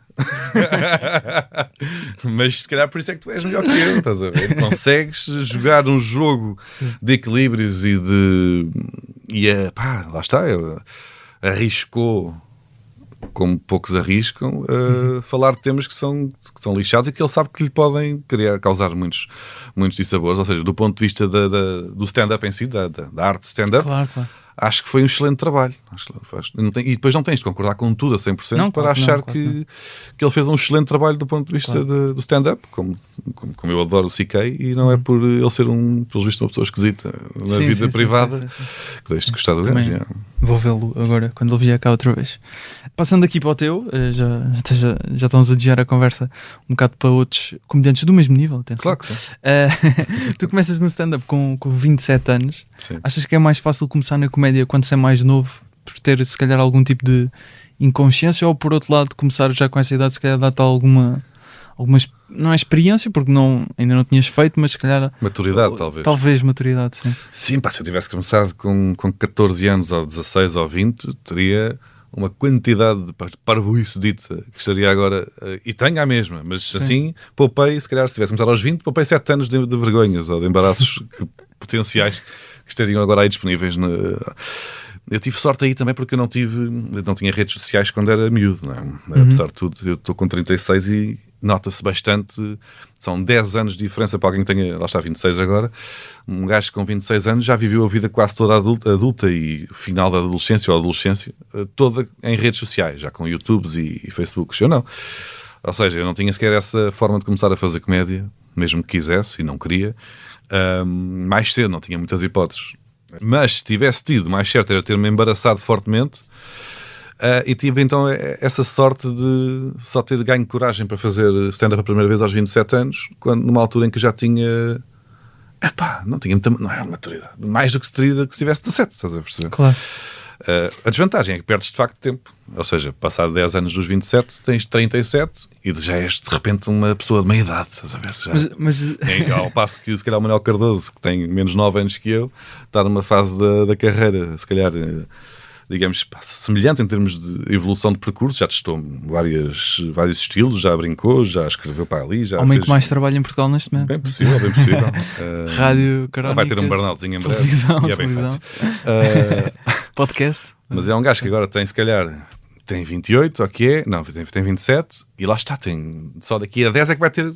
Mas se calhar por isso é que tu és melhor que eu, estás a ver? Consegues jogar um jogo de equilíbrios pá, lá está, arriscou como poucos arriscam falar de temas que são lixados e que ele sabe que lhe podem causar muitos dissabores, ou seja, do ponto de vista do stand-up em si, da arte de stand-up. Claro. Acho que foi um excelente trabalho. E depois não tens de concordar com tudo a 100% não, para achar que ele fez um excelente trabalho do ponto de vista do stand-up, como eu adoro o CK, e não é por ele ser pelos vistos, uma pessoa esquisita na vida privada que deixes de gostar do gajo. Vou vê-lo agora, quando ele vier cá outra vez. Passando aqui para o teu, já estamos a desviar a conversa um bocado para outros comediantes do mesmo nível. Atenção. Claro que sim. Tu começas no stand-up com 27 anos. Sim. Achas que é mais fácil começar na comédia quando você é mais novo, por ter se calhar algum tipo de inconsciência, ou por outro lado começar já com essa idade, se calhar dá-te alguma não é experiência, porque ainda não tinhas feito, mas se calhar maturidade, talvez maturidade, sim. Sim, pá, se eu tivesse começado com 14 anos ou 16 ou 20, teria uma quantidade de parvoíce dita que estaria agora, e tenho a mesma, mas sim. Assim poupei, se calhar se tivesse começado aos 20, poupei 7 anos de vergonhas ou de embaraços potenciais que estariam agora aí disponíveis. Eu tive sorte aí também porque eu não tinha redes sociais quando era miúdo, não é? Apesar de tudo, eu estou com 36 e nota-se bastante, são 10 anos de diferença para alguém que tenha, lá está, 26 agora. Um gajo com 26 anos já viveu a vida quase toda adulta e o final da adolescência ou adolescência toda em redes sociais, já com YouTubes e Facebooks. Eu não. Ou seja, eu não tinha sequer essa forma de começar a fazer comédia, mesmo que quisesse, e não queria. Mais cedo, não tinha muitas hipóteses. Mas se tivesse tido, mais certo era ter-me embaraçado fortemente, e tive então essa sorte de só ter ganho coragem para fazer stand-up a primeira vez aos 27 anos, numa altura em que já tinha não tinha não era maturidade, mais do que se teria que se tivesse 17, estás a perceber? Claro. A desvantagem é que perdes de facto tempo, ou seja, passado 10 anos dos 27 tens 37 e já és de repente uma pessoa de meia idade, estás a ver? Ao passo que se calhar o Manuel Cardoso, que tem menos 9 anos que eu, está numa fase da carreira, se calhar, digamos, semelhante em termos de evolução de percurso, já testou vários estilos, já brincou, já escreveu para ali. Já homem que mais trabalha em Portugal neste momento. Bem possível. Rádio, crónicas, vai ter um burnoutinho em breve. Televisão, e é bem feito. Podcast. Mas é um gajo que agora tem, se calhar, tem 28, ou que é? Não, tem 27, e lá está, só daqui a 10 é que vai ter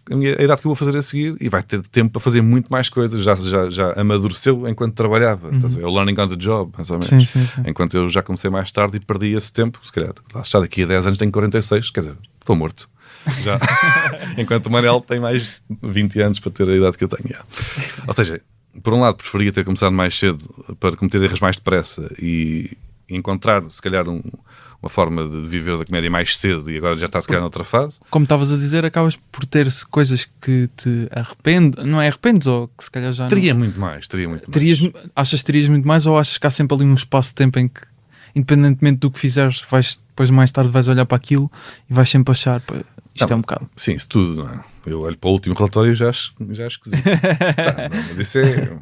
a idade que eu vou fazer a seguir, e vai ter tempo para fazer muito mais coisas. Já amadureceu enquanto trabalhava. É o learning on the job, mais ou menos. Sim. Enquanto eu já comecei mais tarde e perdi esse tempo, se calhar, lá está, daqui a 10 anos tenho 46, quer dizer, estou morto. Já. Enquanto o Manel tem mais 20 anos para ter a idade que eu tenho. Ou seja, por um lado preferia ter começado mais cedo para cometer erros mais depressa e encontrar, se calhar, uma forma de viver da comédia mais cedo, e agora já está a calhar noutra fase. Como estavas a dizer, acabas por ter coisas que te arrependes, não é arrependes, ou que se calhar já teria muito mais. Achas que terias muito mais, ou achas que há sempre ali um espaço de tempo em que, independentemente do que fizeres, depois mais tarde vais olhar para aquilo e vais sempre achar, isto é um bocado. Sim, isso tudo, não é? Eu olho para o último relatório e já acho esquisito. Mas isso é...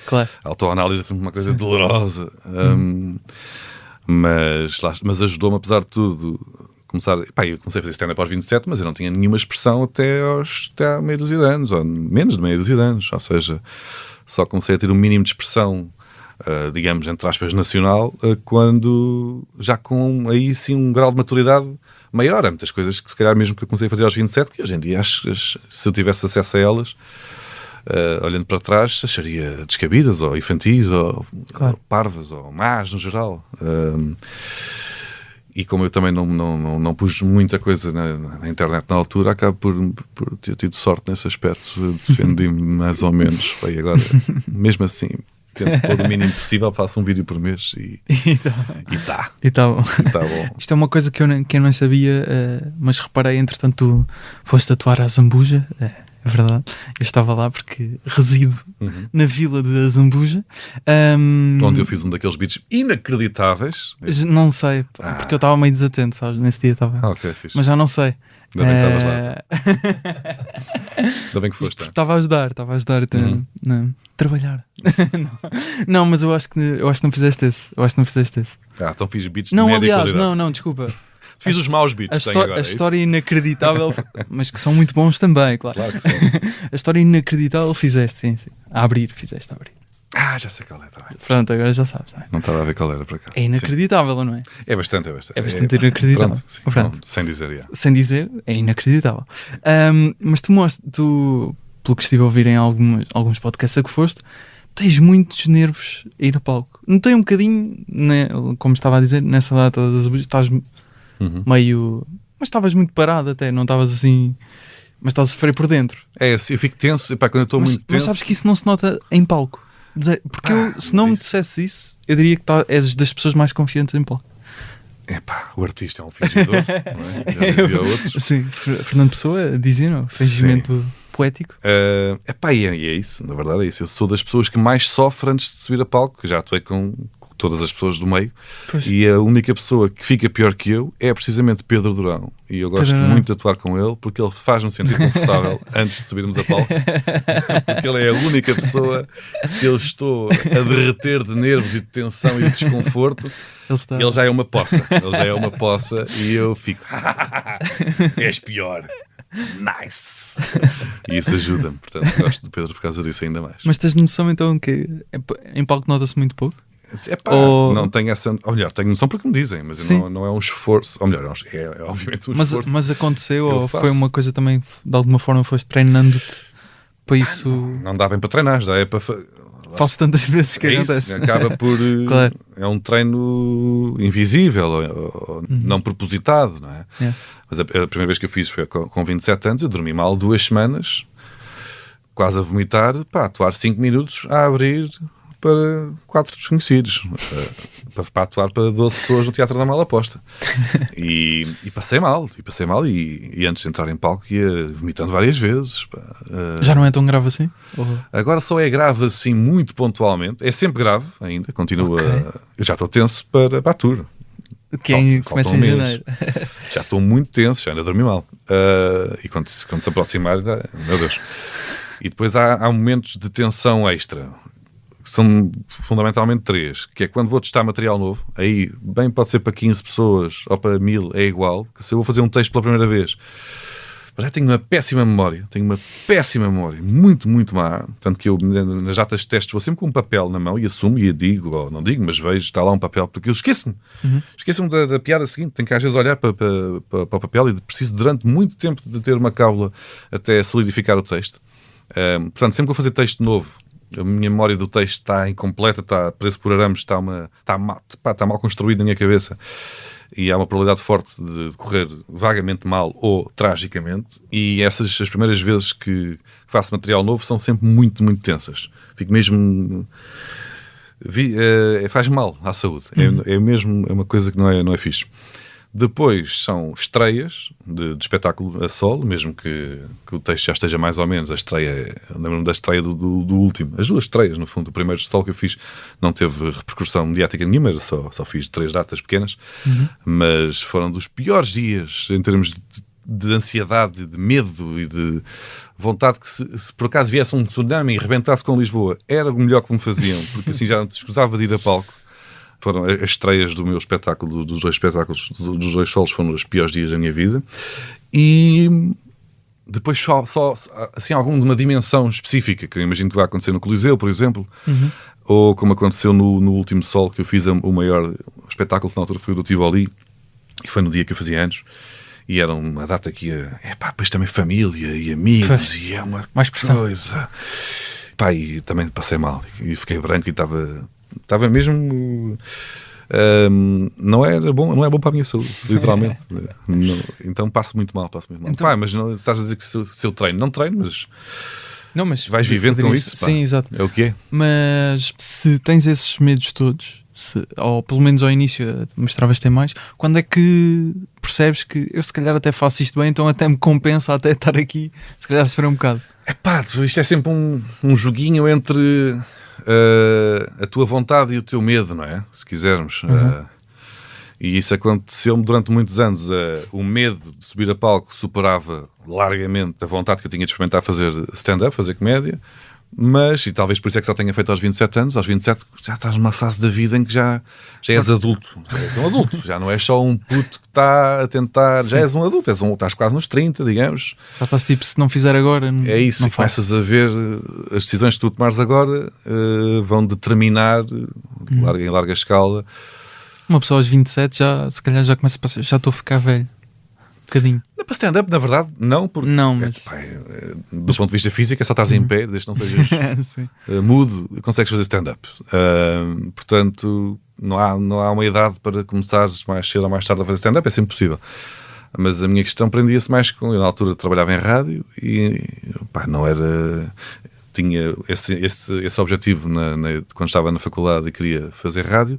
Claro. A autoanálise é sempre uma coisa dolorosa. Mas ajudou-me, apesar de tudo, eu comecei a fazer stand-up aos 27, mas eu não tinha nenhuma expressão até há meia dúzia de anos, ou menos de meia dúzia de anos. Ou seja, só comecei a ter um mínimo de expressão digamos, entre aspas, nacional, quando já com aí sim um grau de maturidade maior. Há muitas coisas que se calhar mesmo que eu comecei a fazer aos 27, que hoje em dia acho que se eu tivesse acesso a elas, olhando para trás, acharia descabidas, ou infantis, ou parvas, ou más no geral. E como eu também não pus muita coisa na internet na altura, acabo por ter tido sorte nesse aspecto. Defendi-me mais ou menos. E agora, mesmo assim, tento pôr o mínimo possível, faço um vídeo por mês e tá bom. Isto é uma coisa que eu não sabia, mas reparei, entretanto, tu foste atuar à Zambuja. É verdade, eu estava lá porque resido na vila de Zambuja. Onde eu fiz um daqueles beats inacreditáveis. Não sei, porque eu estava meio desatento, sabes? Nesse dia estava. Fixe. Mas já não sei. Ainda bem que estavas lá. Ainda bem que foste. Estava a ajudar a trabalhar. Não, mas eu acho que não fizeste esse. Então fiz beats de não, média aliás, qualidade. não, desculpa. Fiz os maus beats. A história inacreditável, mas que são muito bons também, claro que sim. A história inacreditável fizeste, sim. Fizeste a abrir. Já sei qual é, tá bem. Pronto, agora já sabes. Não estava a ver qual era para cá. É inacreditável, sim. Não é? É bastante. É bastante inacreditável. Pronto, sem dizer, Sem dizer, é inacreditável. Mas tu, pelo que estive a ouvir em alguns podcasts a que foste, tens muitos nervos a ir a palco. Notei um bocadinho, né, como estava a dizer, nessa data das Zambujas, estás meio... Mas estavas muito parado até, não estavas assim... Mas estás a sofrer por dentro. É, assim, eu fico tenso, quando eu estou muito tenso... Mas sabes que isso não se nota em palco. Porque se não me dissesse isso, eu diria que és das pessoas mais confiantes em palco. O artista é um fingidor, não é? Já dizia outros. Sim, Fernando Pessoa dizia, não? Fingimento poético. E é isso, na verdade é isso. Eu sou das pessoas que mais sofre antes de subir a palco, já atuei com todas as pessoas do meio, e a única pessoa que fica pior que eu é precisamente Pedro Durão, e eu gosto muito de atuar com ele porque ele faz-me sentir confortável antes de subirmos a palco, porque ele é a única pessoa, se eu estou a derreter de nervos e de tensão e de desconforto, ele já é uma poça, e eu fico és pior. Nice! E isso ajuda-me, portanto gosto do Pedro por causa disso ainda mais. Mas tens noção então que em palco nota-se muito pouco? Não tenho essa... Ou melhor, tenho noção porque me dizem, mas não é um esforço. Ou melhor, é obviamente um esforço. Mas aconteceu ou foi uma coisa também, de alguma forma foste treinando-te para isso? Não dá bem para treinar, já é para... Faço tantas vezes que acontece. Acaba por... Claro. É um treino invisível, ou não propositado, não é? Mas a primeira vez que eu fiz foi com 27 anos, eu dormi mal 2 semanas, quase a vomitar, atuar 5 minutos, a abrir... para 4 desconhecidos, para atuar para 12 pessoas no Teatro da Malaposta. E passei mal, e antes de entrar em palco ia vomitando várias vezes. Já não é tão grave assim? Agora só é grave assim muito pontualmente, é sempre grave ainda, continua. Eu já estou tenso para a tour. Começa em janeiro. Já estou muito tenso, já ainda dormi mal. E quando se aproximar, meu Deus. E depois há momentos de tensão extra, que são fundamentalmente 3, que é quando vou testar material novo, aí bem pode ser para 15 pessoas ou para 1000, é igual, que se eu vou fazer um texto pela primeira vez, mas já tenho uma péssima memória, muito, muito má, tanto que eu nas datas de testes vou sempre com um papel na mão e assumo e digo, ou não digo, mas vejo, está lá um papel, porque eu esqueço-me da piada seguinte, tenho que às vezes olhar para o papel e preciso durante muito tempo de ter uma cábula até solidificar o texto. Portanto, sempre que vou fazer texto novo, a minha memória do texto está incompleta, está preso por arames, está mal construído na minha cabeça, e há uma probabilidade forte de correr vagamente mal ou tragicamente, e as primeiras vezes que faço material novo são sempre muito, muito tensas. Fico mesmo... faz mal à saúde. É mesmo uma coisa que não é fixe. Depois são estreias de espetáculo a solo, mesmo que o texto já esteja mais ou menos. A estreia, lembro-me da estreia do último. As 2 estreias, no fundo. O primeiro solo que eu fiz não teve repercussão mediática nenhuma, só fiz 3 datas pequenas, mas foram dos piores dias em termos de ansiedade, de medo e de vontade que se por acaso viesse um tsunami e rebentasse com Lisboa, era o melhor que me faziam, porque assim já escusava de ir a palco. Foram as estreias do meu espetáculo, dos 2 espetáculos, dos 2 solos, foram os piores dias da minha vida. E Depois só assim, algum de uma dimensão específica, que eu imagino que vai acontecer no Coliseu, por exemplo, ou como aconteceu no Último Sol, que eu fiz o maior espetáculo que na altura foi o do Tivoli, e foi no dia que eu fazia anos, e era uma data que ia, depois também família e amigos, e é uma mais pressão. Coisa. Pá, e também passei mal, e fiquei branco, e estava mesmo... não é bom para a minha saúde, literalmente. Não, então passo muito mal. Então, pá, mas não, estás a dizer que se eu treino, não treino, mas... Não, mas vais vivendo com isso, pá. Sim, exato. É o que é. Mas se tens esses medos todos, ou pelo menos ao início mostravas ter mais, quando é que percebes que eu se calhar até faço isto bem, então até me compensa até estar aqui, se calhar sofrer um bocado? Isto é sempre um joguinho entre a tua vontade e o teu medo, não é? Se quisermos. E isso aconteceu-me durante muitos anos. O medo de subir a palco superava largamente a vontade que eu tinha de experimentar fazer stand-up, fazer comédia. Mas, e talvez por isso é que só tenha feito aos 27 anos, aos 27 já estás numa fase da vida em que já és adulto. Já és um adulto, já não és só um puto que está a tentar, já és um adulto, estás quase nos 30, digamos. Já estás tipo, se não fizer agora, é isso, não e começas a ver as decisões que tu tomares agora vão determinar em larga escala. Uma pessoa aos 27 já, se calhar já começa a passar, já estou a ficar velho. Um bocadinho. Para stand-up, na verdade, não, porque não, mas... do ponto de vista físico é só estares em pé, desde que não sejas mudo, consegues fazer stand-up. Portanto, não há uma idade para começares mais cedo ou mais tarde a fazer stand-up, é sempre possível. Mas a minha questão prendia-se mais com... Eu na altura trabalhava em rádio e não era... Tinha esse objetivo quando estava na faculdade e queria fazer rádio,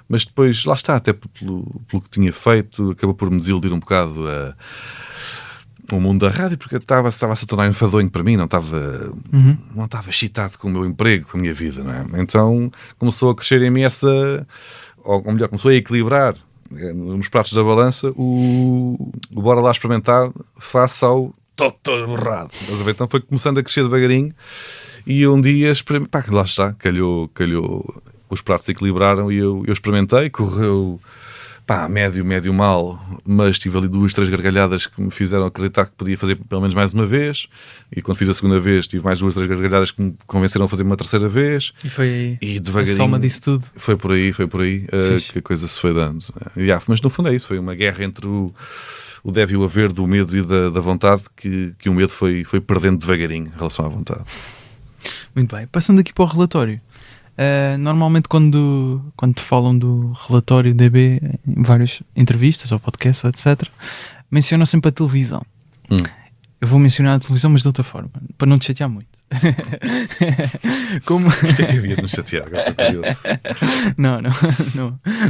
mas depois, lá está, até pelo que tinha feito, acabou por me desiludir um bocado o mundo da rádio, porque estava-se a tornar enfadonho para mim, não estava excitado com o meu emprego, com a minha vida, não é? Então começou a crescer em mim ou melhor, começou a equilibrar nos pratos da balança o bora lá experimentar face ao todo borrado. Então foi começando a crescer devagarinho e um dia lá está, calhou, os pratos equilibraram e eu experimentei, correu médio mal, mas tive ali 2, 3 gargalhadas que me fizeram acreditar que podia fazer pelo menos mais uma vez, e quando fiz a segunda vez tive mais 2, 3 gargalhadas que me convenceram a fazer uma terceira vez, e foi e devagarinho, a soma disso tudo. Foi por aí que a coisa se foi dando. Mas no fundo é isso, foi uma guerra entre o deve e o haver, do medo e da vontade, que o medo foi perdendo devagarinho em relação à vontade. Muito bem, passando aqui para o relatório. Normalmente quando te falam do relatório DB em várias entrevistas ou podcasts, etc., mencionam sempre a televisão. Eu vou mencionar a televisão, mas de outra forma, para não te chatear muito. Como... O que é que havia de me chatear? Agora estou curioso.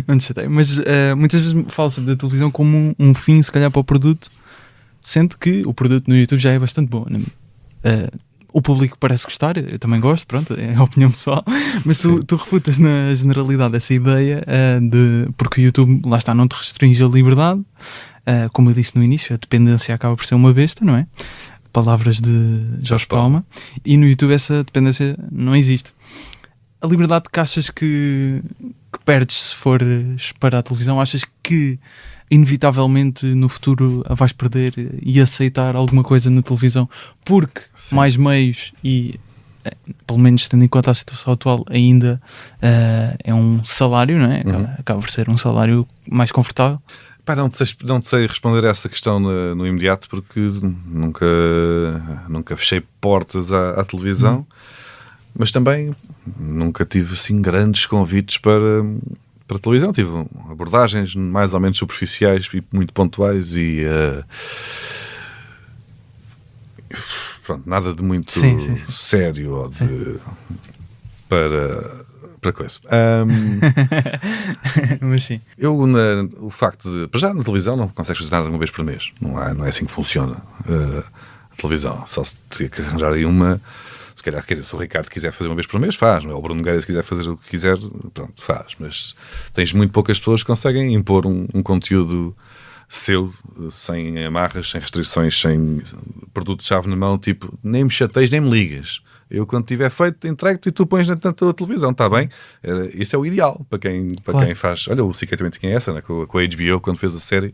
Não te chatei. Mas muitas vezes falo sempre da televisão como um fim, se calhar, para o produto, sendo que o produto no YouTube já é bastante bom. O público parece gostar, eu também gosto, pronto, é a opinião pessoal, mas tu refutas na generalidade essa ideia porque o YouTube, lá está, não te restringe a liberdade, como eu disse no início, a dependência acaba por ser uma besta, não é? Palavras de Jorge Palma, e no YouTube essa dependência não existe. A liberdade que achas que perdes se fores para a televisão, achas que inevitavelmente no futuro a vais perder e aceitar alguma coisa na televisão porque mais meios e, pelo menos tendo em conta a situação atual, ainda é um salário, não é? Acaba por ser um salário mais confortável. Não sei responder a essa questão no imediato, porque nunca fechei portas à televisão, mas também nunca tive assim grandes convites para televisão. Tive abordagens mais ou menos superficiais e muito pontuais e pronto, nada de muito sério ou para coisa. Mas sim. O facto de, para já na televisão não consegues fazer nada uma vez por mês, não é assim que funciona a televisão, só se teria que arranjar aí uma. Se calhar, se o Ricardo quiser fazer uma vez por mês, faz. Ou o Bruno Nogueira, se quiser fazer o que quiser, pronto, faz. Mas tens muito poucas pessoas que conseguem impor um conteúdo seu, sem amarras, sem restrições, sem produto-chave na mão, tipo, nem me chateias, nem me ligas. Eu, quando tiver feito, entrego-te e tu pões na tua televisão, está bem? Isso é o ideal para quem faz. Olha, o Siquei também tinha essa, né? com a HBO, quando fez a série,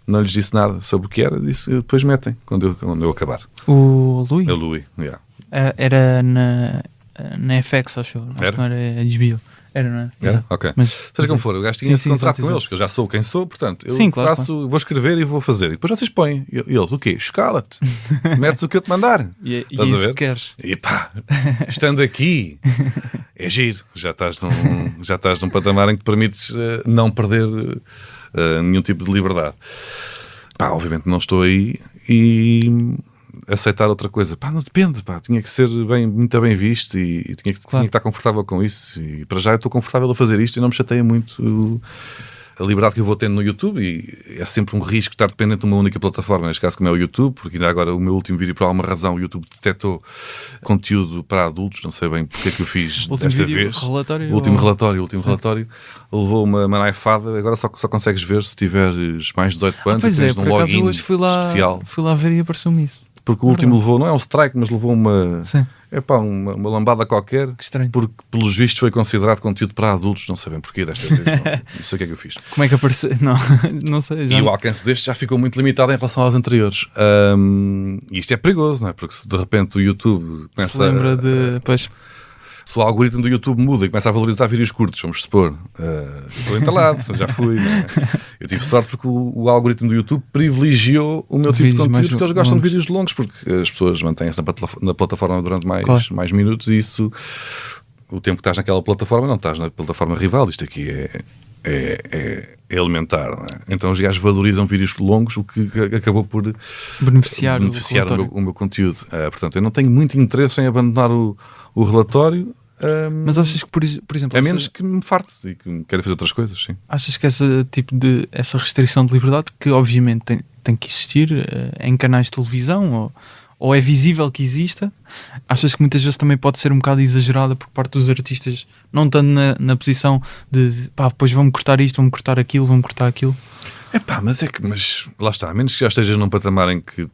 não lhes disse nada sobre o que era, disse, depois metem, quando eu acabar. O Louis? É o Louis, yeah. Era na FX, acho que não era HBO. Era, não é? Exato. Ok. Seja como for, o gajo tinha esse contrato com eles, porque eu já sou quem sou, portanto, eu vou escrever e vou fazer. E depois vocês põem. E eles, o quê? Escala-te. Metes o que eu te mandar. Estás a ver? Queres. E pá, estando aqui, é giro. Já estás num patamar em que te permites não perder nenhum tipo de liberdade. Pá, obviamente não estou aí e aceitar outra coisa, pá, não depende, pá, tinha que ser muito bem visto e tinha que estar confortável com isso, e para já eu estou confortável a fazer isto e não me chateia muito a liberdade que eu vou tendo no YouTube, e é sempre um risco estar dependente de uma única plataforma, neste caso como é o YouTube, porque ainda agora o meu último vídeo, por alguma razão, o YouTube detectou conteúdo para adultos, não sei bem porque é que eu fiz desta vez. O último relatório levou uma naifada. Agora só consegues ver se tiveres mais de 18 anos e tens um login especial. Fui lá ver e apareceu-me isso. Porque o último levou, não é um strike, mas levou uma lambada qualquer. Que estranho. Porque, pelos vistos, foi considerado conteúdo para adultos. Não sabem porquê desta vez. Não sei o que é que eu fiz. Como é que apareceu? Não sei. E o alcance deste já ficou muito limitado em relação aos anteriores. E isto é perigoso, não é? Porque se de repente o YouTube começa se lembra de... Pois... Se o algoritmo do YouTube muda e começa a valorizar vídeos curtos, vamos supor, estou entalado, já fui, não é? Eu tive sorte porque o algoritmo do YouTube privilegiou o meu tipo de conteúdo, porque eles gostam de vídeos longos, porque as pessoas mantêm-se na plataforma durante mais minutos, e isso, o tempo que estás naquela plataforma, não estás na plataforma rival. Isto aqui é elementar, não é? Então os gajos valorizam vídeos longos, o que acabou por beneficiar o meu conteúdo. Portanto, eu não tenho muito interesse em abandonar o relatório. Mas achas que, por exemplo... A menos que me farte e que me queira fazer outras coisas, sim. Achas que essa restrição de liberdade, que obviamente tem que existir em canais de televisão, ou é visível que exista, achas que muitas vezes também pode ser um bocado exagerada por parte dos artistas, não estando na posição de, pá, depois vão-me cortar isto, vão-me cortar aquilo, vão-me cortar aquilo? Mas lá está, a menos que já estejas num patamar em que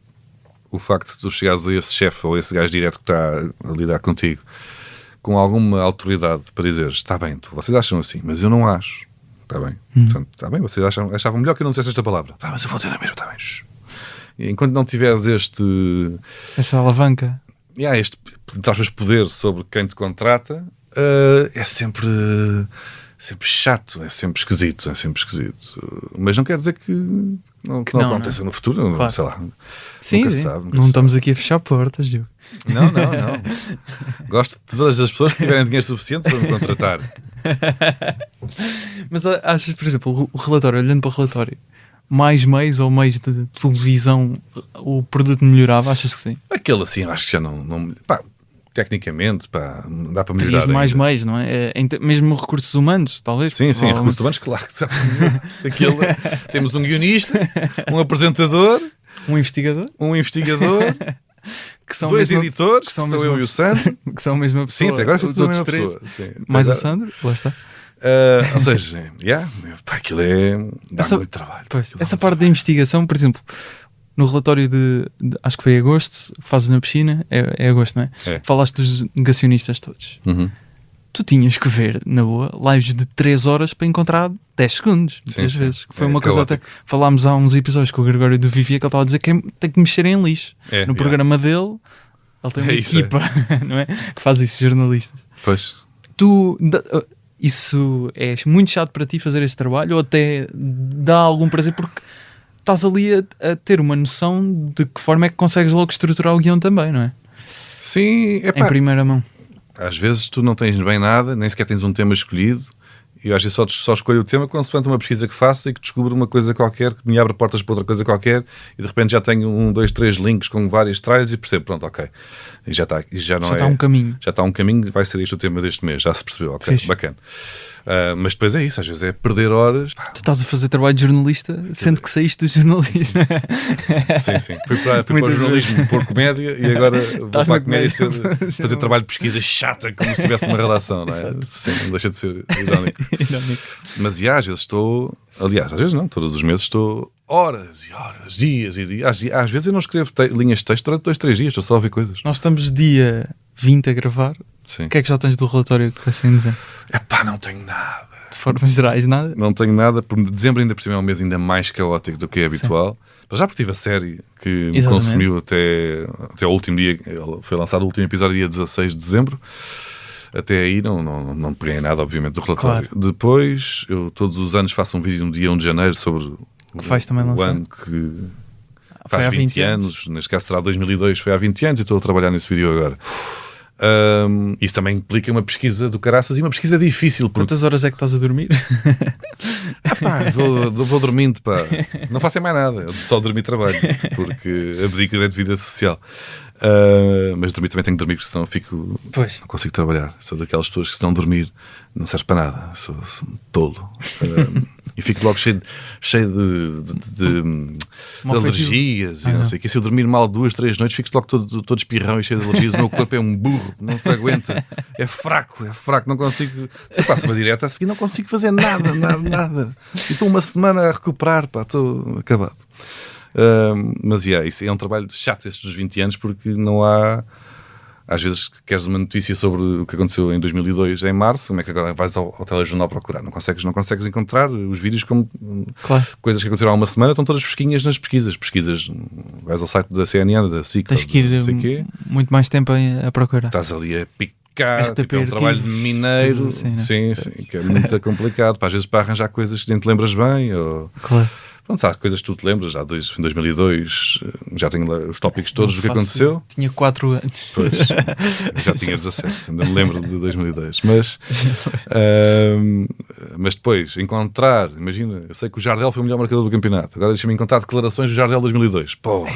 o facto de tu chegares a esse chefe ou esse gajo direto que está a lidar contigo com alguma autoridade para dizer, está bem, vocês acham assim, mas eu não acho, está bem, portanto, está bem, vocês achavam melhor que eu não dissesse esta palavra, mas eu vou dizer a mesma, está bem. E enquanto não tiveres essa alavanca, este poder sobre quem te contrata, é sempre chato, é sempre esquisito, mas não quer dizer que não aconteça no futuro, claro. Sei lá. Sim, nunca sabe, não estamos aqui a fechar portas, Diogo. Não. Gosto de todas as pessoas que tiverem dinheiro suficiente para me contratar. Mas achas, por exemplo, o relatório, olhando para o relatório, mais meios ou meios de televisão, o produto melhorava? Achas que sim? Aquele assim, acho que já não pá, tecnicamente, pá, dá para melhorar. Terias mais meios, não é? Mesmo recursos humanos, talvez? Sim, recursos humanos, claro. Temos um guionista, um apresentador, um investigador, que são dois editores, que são eu e o Sandro, que são a mesma pessoa. Sim, até agora os outros três. Mais o Sandro, lá está. Ou seja, pá, aquilo dá muito trabalho. Pois, essa parte da investigação, por exemplo, no relatório de acho que foi agosto, que fazes na piscina, é agosto, não é? Falaste dos negacionistas todos. Tu tinhas que ver, na boa, lives de 3 horas para encontrar 10 segundos, muitas vezes. Foi uma coisa até que falámos há uns episódios com o Gregório do Vivia, que ele estava a dizer que tem que mexer em lixo. No programa dele, ele tem uma equipa, não é? Que faz isso, jornalista. Pois. Isso é muito chato para ti fazer esse trabalho, ou até dá algum prazer porque estás ali a ter uma noção de que forma é que consegues logo estruturar o guião também, não é? Sim, em primeira mão. Às vezes tu não tens bem nada, nem sequer tens um tema escolhido, e eu às vezes só escolho o tema consoante uma pesquisa que faço e que descubro uma coisa qualquer que me abre portas para outra coisa qualquer, e de repente já tenho 1, 2, 3 links com vários trailers e percebo, pronto, ok, e já está, já está um caminho. Já está um caminho, vai ser este o tema deste mês, já se percebeu, ok, Fixe. Bacana. Mas depois é isso, às vezes é perder horas. Tu estás a fazer trabalho de jornalista, sendo que saíste do jornalismo. Sim. Fui para o jornalismo por comédia e agora vou para a comédia fazer trabalho de pesquisa chata, como se tivesse uma relação, não é? Sim, não deixa de ser irónico. Mas às vezes estou, aliás, às vezes não, todos os meses estou horas e horas, dias e dias. Às vezes eu não escrevo linhas de texto durante 2, 3 dias, estou só a ouvir coisas. Nós estamos dia 20 a gravar. Sim. O que é que já tens do relatório que assim dizer? Não tenho nada. De formas gerais, nada? Não tenho nada. Dezembro ainda por cima é um mês ainda mais caótico do que é habitual. Mas já porque tive a série que me consumiu até o último dia. Foi lançado o último episódio dia 16 de dezembro. Até aí não peguei nada, obviamente, do relatório. Claro. Depois, eu todos os anos faço um vídeo no dia 1 de janeiro sobre o ano que faz há 20 anos. Neste caso será 2002, foi há 20 anos e estou a trabalhar nesse vídeo agora. Isso também implica uma pesquisa do caraças e uma pesquisa difícil. Quantas horas é que estás a dormir? Vou dormindo, pá. Não faço mais nada, eu só dormir e trabalho, porque abdico da vida social. Mas dormir também tenho que dormir, porque senão não consigo trabalhar. Sou daquelas pessoas que se não dormir não serve para nada. Sou tolo. E fico logo cheio de alergias e não sei o que. Se eu dormir mal 2, 3 noites, fico logo todo espirrão e cheio de alergias. O meu corpo é um burro, não se aguenta. É fraco, não consigo. Se eu passo uma direta a seguir, não consigo fazer nada. E estou uma semana a recuperar, pá, estou acabado. Mas isso é um trabalho chato estes dos 20 anos, porque não há. Às vezes queres uma notícia sobre o que aconteceu em 2002 em março, como é que agora vais ao telejornal procurar? Não consegues encontrar os vídeos como coisas que aconteceram há uma semana, estão todas fresquinhas nas pesquisas, vais ao site da CNN, da SIC, tens que ir muito mais tempo a procurar, estás ali a picar, tipo, é um trabalho de mineiro, sim, que é muito complicado, às vezes para arranjar coisas que nem te lembras bem, ou... Claro. Pronto, há coisas que tu te lembras, em 2002 já tenho lá os tópicos todos do que aconteceu. Tinha 4 anos. Pois, já tinha 17, ainda me lembro de 2002. Mas depois, imagina, eu sei que o Jardel foi o melhor marcador do campeonato, agora deixa-me encontrar declarações do Jardel 2002. Pô,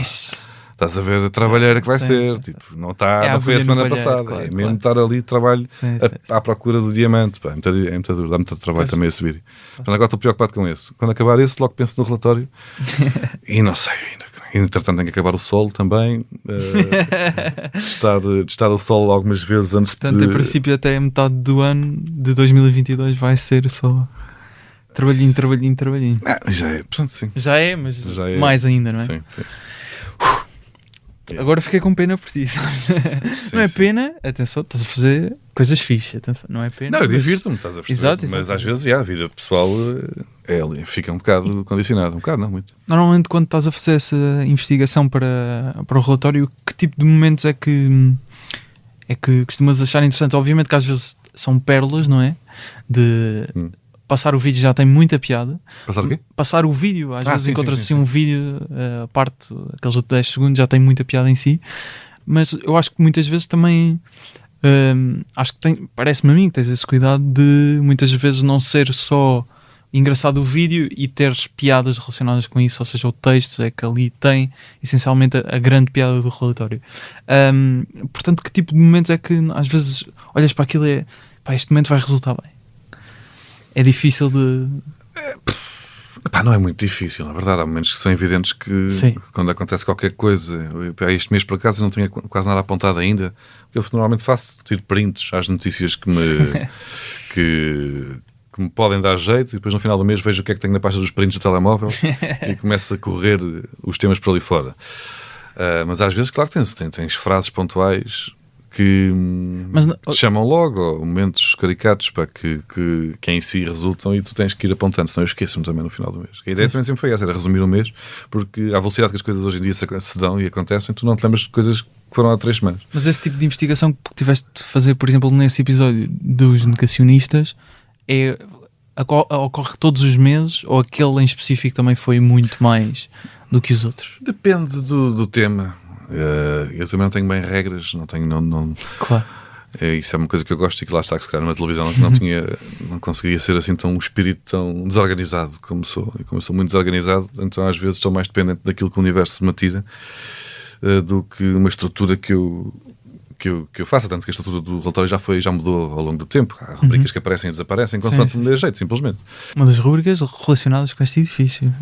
estás a ver a trabalheira que vai ser, tipo, não foi a semana passada, claro, mesmo estar ali de trabalho à procura do diamante, pá, é muito duro, dá muito trabalho também esse vídeo. Portanto, agora estou preocupado com esse. Quando acabar esse, logo penso no relatório e não sei ainda. Entretanto, tem que acabar o solo também, testar o solo algumas vezes antes. Portanto, em princípio, até metade do ano de 2022 vai ser só trabalhinho. Já é, portanto, sim. Já é, mas já é. Mais ainda, não é? Sim. Agora fiquei com pena por ti, sabes? Não é pena, atenção, estás a fazer coisas fixas, atenção, não é pena. Não, eu divirto-me, estás a perceber. Exato. Mas às vezes a vida pessoal fica um bocado condicionada, não muito. Normalmente, quando estás a fazer essa investigação para o relatório, que tipo de momentos é que costumas achar interessante? Obviamente que às vezes são pérolas, não é? Passar o vídeo já tem muita piada. Passar o quê? Passar o vídeo. Às vezes encontra-se um vídeo, a parte, aqueles de 10 segundos, já tem muita piada em si. Mas eu acho que muitas vezes também... parece-me a mim que tens esse cuidado de muitas vezes não ser só engraçado o vídeo e teres piadas relacionadas com isso. Ou seja, o texto é que ali tem essencialmente a grande piada do relatório. Portanto, que tipo de momentos é que às vezes olhas para aquilo e este momento vai resultar bem? É difícil de... não é muito difícil, na verdade. Há momentos que são evidentes que quando acontece qualquer coisa... Este mês, por acaso, eu não tinha quase nada apontado ainda. O que eu normalmente faço, tiro prints às notícias que me podem dar jeito e depois no final do mês vejo o que é que tenho na pasta dos prints do telemóvel e começo a correr os temas por ali fora. Mas às vezes, claro que tens frases pontuais... que te chamam logo, ou momentos caricatos para que em si resultam e tu tens que ir apontando, senão eu esqueço-me também no final do mês. A ideia também sempre foi essa, era resumir o mês, porque à velocidade que as coisas hoje em dia se dão e acontecem, tu não te lembras de coisas que foram há 3 semanas. Mas esse tipo de investigação que tiveste de fazer, por exemplo, nesse episódio dos negacionistas, ocorre todos os meses ou aquele em específico também foi muito mais do que os outros? Depende do tema. Eu também não tenho bem regras, não tenho. Claro. Isso é uma coisa que eu gosto e que lá está, que se calhar na televisão não conseguiria ser assim um espírito tão desorganizado como sou. E como eu sou muito desorganizado, então às vezes estou mais dependente daquilo que o universo me tira do que uma estrutura que eu faça, tanto que a estrutura do relatório já mudou ao longo do tempo. Há rubricas que aparecem e desaparecem consoante me dê jeito, simplesmente. Uma das rubricas relacionadas com este edifício,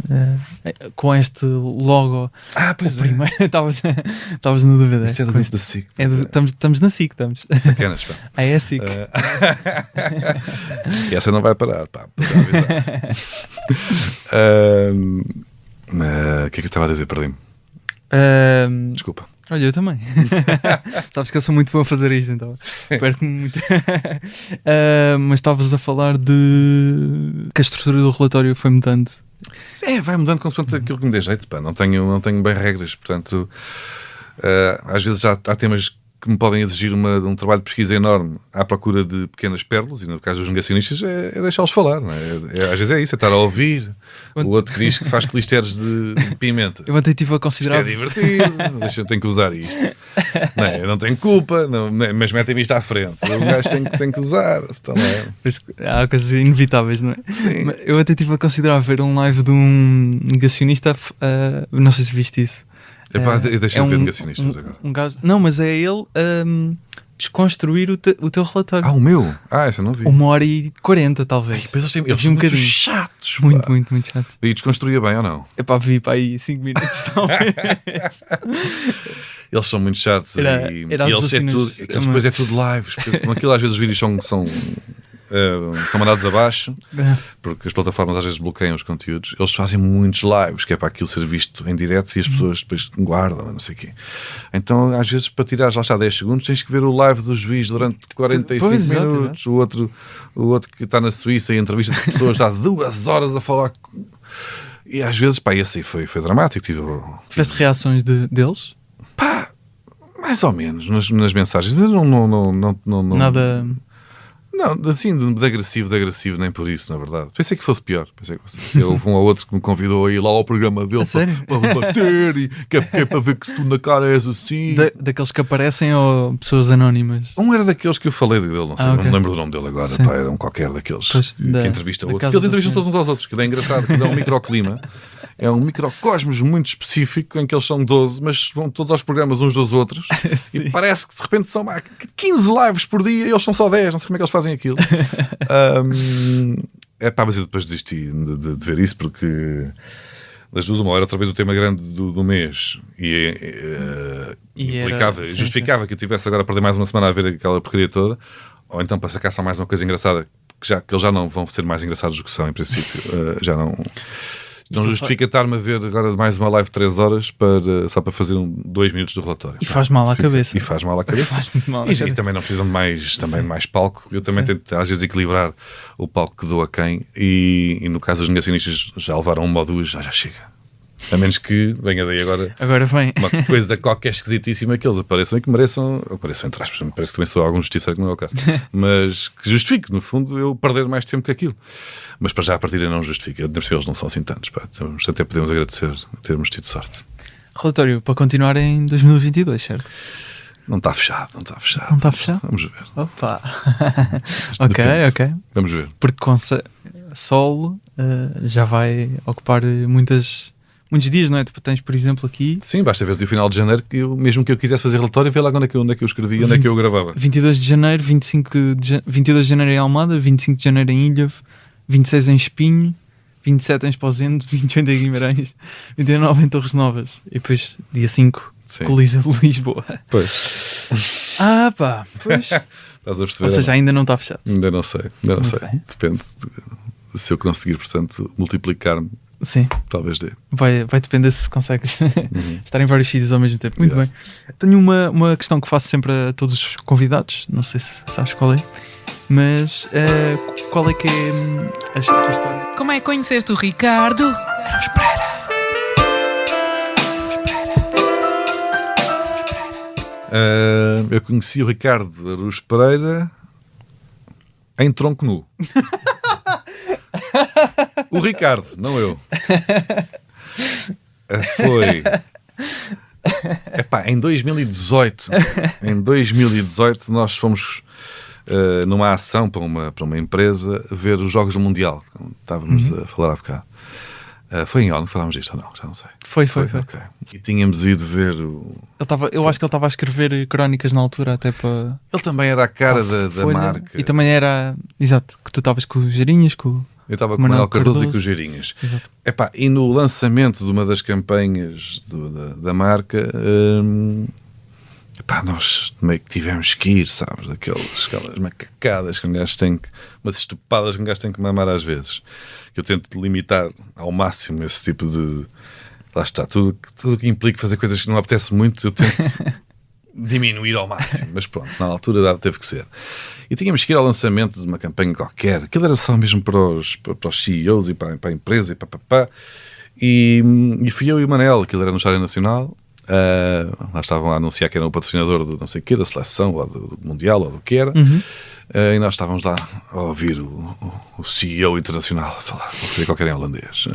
com este logo. Pois o primeiro, estavas na dúvida. Isto é da SIC. Estamos na SIC, estamos. Sacanas, pá. É a SIC. E essa não vai parar, pá. O que é que eu estava a dizer? Perdi-me. Desculpa. Olha, eu também. Sabes que eu sou muito bom a fazer isto, então perco-me muito. Mas estavas a falar de que a estrutura do relatório foi mudando. Vai mudando consoante aquilo que me dê jeito, pá. Não tenho bem regras, portanto, às vezes há temas que me podem exigir um trabalho de pesquisa enorme à procura de pequenas pérolas, e no caso dos negacionistas é deixá-los falar, não é? Às vezes é isso, é estar a ouvir o outro que diz que faz clisteres de pimenta. Eu ontem estive a considerar... Isto é divertido, eu tenho que usar isto. Não, eu não tenho culpa, mas metem-me isto à frente. O gajo tem que usar. Então, há coisas inevitáveis, não é? Sim. Eu até estive a considerar ver um live de um negacionista, não sei se viste isso. Eu deixei de ver negacionistas agora. Não, mas é ele desconstruir o teu relatório. O meu? Essa não vi. 1h40, talvez. Eles são muito chatos. Muito chatos. E desconstruía bem ou não? Vi para aí 5 minutos, talvez. Eles são muito chatos. Era e eles depois é tudo lives. Aquilo às vezes os vídeos são mandados abaixo, porque as plataformas às vezes bloqueiam os conteúdos. Eles fazem muitos lives, que é para aquilo ser visto em direto e as pessoas depois guardam, não sei o quê. Então, às vezes, para tirares lá está 10 segundos, tens que ver o live do juiz durante 45 minutos. Exato. O outro que está na Suíça e entrevista de pessoas está 2 horas a falar. E às vezes, esse aí foi dramático. Tiveste reações deles? Mais ou menos, nas mensagens, mas não nada... Não, assim, de agressivo, nem por isso, na verdade. Pensei que fosse pior. Houve um ou outro que me convidou a ir lá ao programa dele para bater e que é para ver que se tu na cara és assim. Daqueles que aparecem ou pessoas anónimas? Um era daqueles que eu falei dele, não sei, okay. Não me lembro do nome dele agora, era um qualquer daqueles que entrevista outros. Porque eles entrevistam todos uns aos outros, que é engraçado, que dá um microclima. É um microcosmos muito específico em que eles são 12, mas vão todos aos programas uns dos outros e parece que de repente são 15 lives por dia e eles são só 10, não sei como é que eles fazem aquilo. Mas eu depois desisti de ver isso porque das 2 uma hora outra vez o tema grande do mês implicava, justificava que eu tivesse agora a perder mais uma semana a ver aquela porcaria toda, ou então para sacar só mais uma coisa engraçada que eles já não vão ser mais engraçados do que são em princípio. Já não justifica estar-me a ver agora mais uma live de 3 horas só para fazer 2 minutos do relatório. E faz mal à cabeça. E faz mal à cabeça. E também não precisam de mais palco. Eu também tento às vezes equilibrar o palco que dou a quem. E no caso dos negacionistas já levaram 1 ou 2, já chega. A menos que venha daí agora vem uma coisa qualquer esquisitíssima que eles apareçam e que apareçam entre aspas, parece que também sou algum justiceiro que não é o caso, mas que justifique, no fundo, eu perder mais tempo que aquilo. Mas para já a partida não justifica, eles não são assim tantos, até podemos agradecer termos tido sorte. Relatório para continuar em 2022, certo? Não está fechado. Não está fechado? Vamos ver. Opa! ok. Vamos ver. Porque com solo já vai ocupar muitos dias, não é? Tipo, tens, por exemplo, aqui... Sim, basta ver se no final de janeiro, mesmo que eu quisesse fazer relatório, vê lá onde é que eu escrevia, onde é que eu gravava. 22 de janeiro, 22 de janeiro em Almada, 25 de janeiro em Ilha, 26 em Espinho, 27 em Esposende, 28 em Guimarães, 29 em Torres Novas. E depois, dia 5, Coliseu de Lisboa. Pois. Pois. Estás a perceber? Ou seja, ainda não está fechado. Ainda não sei. Bem. Depende se eu conseguir, portanto, multiplicar-me. Sim. Talvez dê. Vai depender se consegues estar em vários sítios ao mesmo tempo. Muito bem. Tenho uma questão que faço sempre a todos os convidados. Não sei se sabes qual é. Mas qual é que é a tua história? Como é que conheceste o Ricardo? Eu conheci o Ricardo Aruz Pereira em tronco nu. O Ricardo, não eu. Foi em 2018. Em 2018 nós fomos numa ação para uma empresa ver os Jogos do Mundial. Estávamos a falar há bocado. Foi em Olho que falámos disto ou não? Já não sei. Foi. Okay. E tínhamos ido ver eu acho que ele estava a escrever crónicas na altura até para... Ele também era a cara da marca. E também era... Exato, que tu estavas com os Geirinhas, eu estava com o Manuel Cardoso e com os Geirinhas. E no lançamento de uma das campanhas da marca, nós meio que tivemos que ir, sabes? Aquelas macacadas que um gajo tem que... Umas estupadas que um gajo tem que mamar às vezes. Que eu tento limitar ao máximo esse tipo lá está, tudo que implica fazer coisas que não apetece muito, eu tento diminuir ao máximo, mas pronto, na altura teve que ser. E tínhamos que ir ao lançamento de uma campanha qualquer, aquilo era só mesmo para os CEOs e para a empresa e fui eu e o Manel, aquilo era no Estádio Nacional. Lá estavam a anunciar que era o patrocinador do não sei o quê, da seleção ou do Mundial ou do que era. E nós estávamos lá a ouvir o CEO internacional a falar, não sei qualquer em holandês,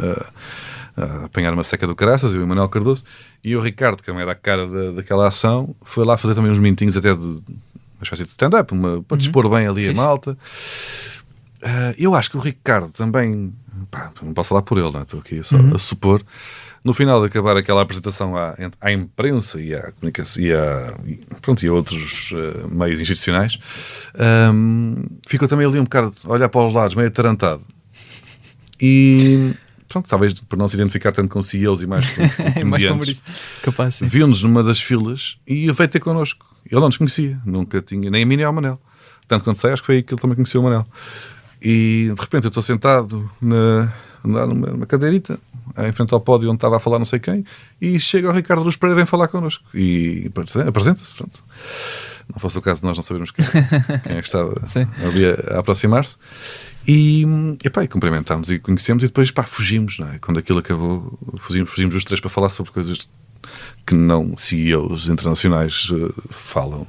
a apanhar uma seca do caraças, eu e o Manuel Cardoso, e o Ricardo, que era a cara daquela ação, foi lá fazer também uns minutinhos até de uma espécie de stand-up, para dispor bem ali a malta. Eu acho que o Ricardo também, não posso falar por ele, não é? Estou aqui só a supor. No final de acabar aquela apresentação à imprensa e à comunicação e a outros meios institucionais, ficou também ali um bocado a olhar para os lados, meio atarantado. E pronto, talvez por não se identificar tanto com CEOs e mais com mais comediantes, capaz, viu-nos numa das filas e veio ter connosco. Ele não nos conhecia, nunca tinha, nem a mim nem ao Manel. Tanto quanto sei, acho que foi aí que ele também conheceu o Manel. E de repente eu estou sentado numa cadeirita em frente ao pódio onde estava a falar não sei quem, e chega o Ricardo Luz Pereira e vem falar connosco e apresenta-se, pronto. Não fosse o caso de nós não sabermos quem é que estava ali a aproximar-se, e cumprimentámos e conhecemos, e depois fugimos, não é? Quando aquilo acabou, fugimos os três para falar sobre coisas que não CEOs internacionais falam,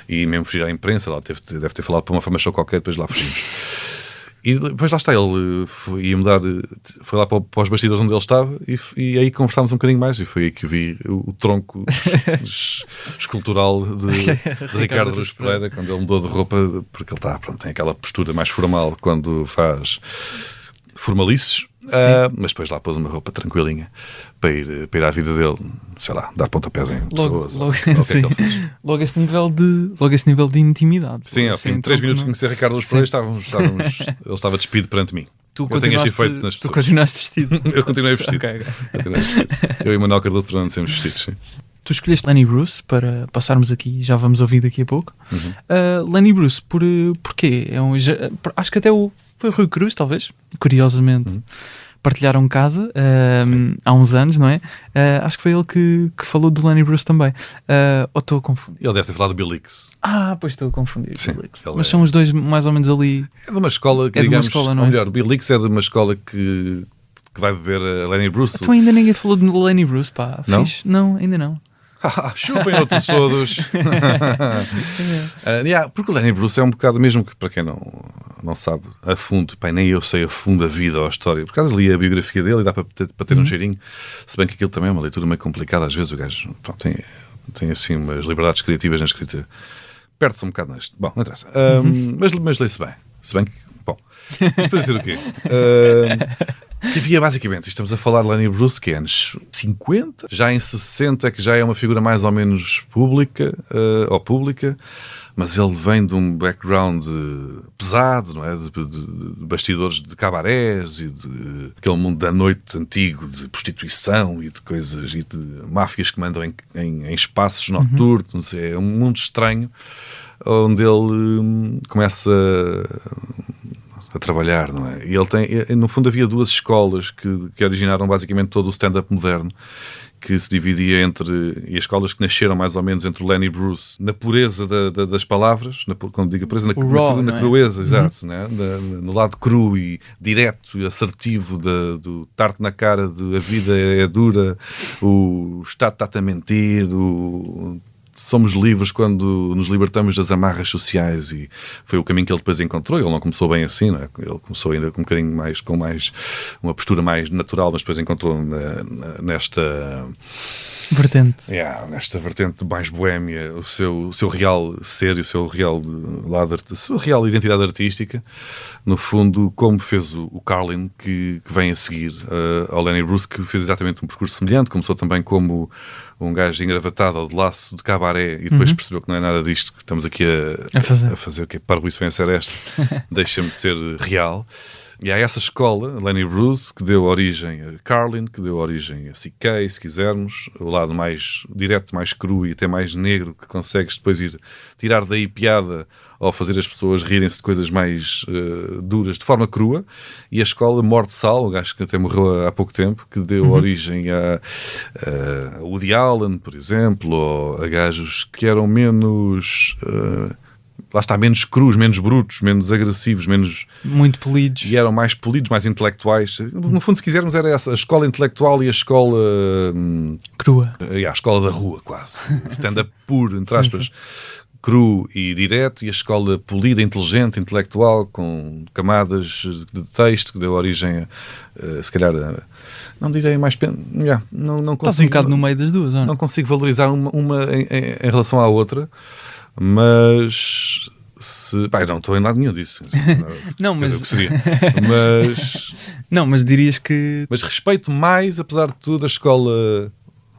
e mesmo fugir à imprensa, lá deve ter falado para uma fama show qualquer, depois lá fugimos. E depois lá está, ele foi lá para os bastidores onde ele estava, e aí conversámos um bocadinho mais, e foi aí que vi o tronco escultural de Ricardo Luz Pereira, quando ele mudou de roupa, porque ele tem aquela postura mais formal quando faz formalices, mas depois lá pôs uma roupa tranquilinha para ir à vida dele, sei lá, dar pontapés em pessoas. Logo esse nível de intimidade. Sim, ao fim de 3 minutos de conhecer Ricardo Luz Pereira, ele estava despido perante mim. Tu continuaste vestido. Eu continuei vestido. Okay. Eu e o Manuel Cardoso permanecemos vestidos, sim. Tu escolheste Lenny Bruce para passarmos aqui, já vamos ouvir daqui a pouco. Lenny Bruce, porquê? Acho que até foi o Rui Cruz, talvez, curiosamente, partilharam casa há uns anos, não é? Acho que foi ele que falou do Lenny Bruce também. Ou estou a confundir? Ele deve ter falado do Bill Hicks. Pois estou a confundir. Sim, mas são os dois mais ou menos ali. É de uma escola que, digamos, ou melhor, o Bill Hicks é de uma escola que vai beber a Lenny Bruce. Tu ainda ninguém falou de Lenny Bruce, pá. Não? Fixe? Não, ainda não. Chupem outros todos. Porque o Lenny Bruce é um bocado, mesmo que para quem não sabe a fundo, nem eu sei a fundo a vida ou a história, por causa ali a biografia dele e dá para ter um cheirinho, se bem que aquilo também é uma leitura meio complicada, às vezes o gajo tem assim umas liberdades criativas na escrita, perde-se um bocado neste. Bom, não interessa. Mas lê-se bem, se bem que, bom, isto para dizer o quê? Que havia basicamente, estamos a falar de Lenny Bruce, que é anos 50, já em 60 que já é uma figura mais ou menos pública, mas ele vem de um background pesado, não é? De bastidores de cabarés e de aquele mundo da noite antigo, de prostituição e de coisas, e de máfias que mandam em espaços noturnos. É um mundo estranho, onde ele começa a trabalhar, não é? E ele no fundo havia duas escolas que originaram basicamente todo o stand-up moderno, que se dividia e as escolas que nasceram mais ou menos entre o Lenny Bruce na pureza das palavras, quando digo pureza, na crueza, exato, né? No lado cru e direto e assertivo do tarte na cara de a vida é dura, o Estado está-te a mentir, somos livres quando nos libertamos das amarras sociais, e foi o caminho que ele depois encontrou. Ele não começou bem assim, não é? Ele começou ainda com um bocadinho mais, com uma postura mais natural, mas depois encontrou nesta vertente. Nesta vertente mais boémia o seu real ser e a sua real identidade artística. No fundo, como fez o Carlin, que vem a seguir ao Lenny Bruce, que fez exatamente um percurso semelhante. Começou também como um gajo engravatado ao de laço de cabaré, e depois percebeu que não é nada disto que estamos aqui a fazer. O que é parvoíce vem a ser esta? Deixa-me de ser real. E há essa escola, Lenny Bruce, que deu origem a Carlin, que deu origem a CK, se quisermos, o lado mais direto, mais cru e até mais negro, que consegues depois ir tirar daí piada ou fazer as pessoas rirem-se de coisas mais duras de forma crua. E a escola Mort Sal, o gajo que até morreu há pouco tempo, que deu origem a Woody Allen, por exemplo, ou a gajos que eram menos... lá está, menos crus, menos brutos, menos agressivos, menos... Muito polidos. E eram mais polidos, mais intelectuais. No fundo, se quisermos, era essa, a escola intelectual e a escola... crua. A escola da rua, quase. Stand-up puro, entre aspas. Cru e direto, e a escola polida, inteligente, intelectual, com camadas de texto, que deu origem a, se calhar, não direi mais... não consigo, estás um bocado no meio das duas, não? Não consigo valorizar uma em relação à outra. Mas não estou em lado nenhum disso. Não, mas o que seria. Mas não, mas dirias que... Mas respeito mais, apesar de tudo, a escola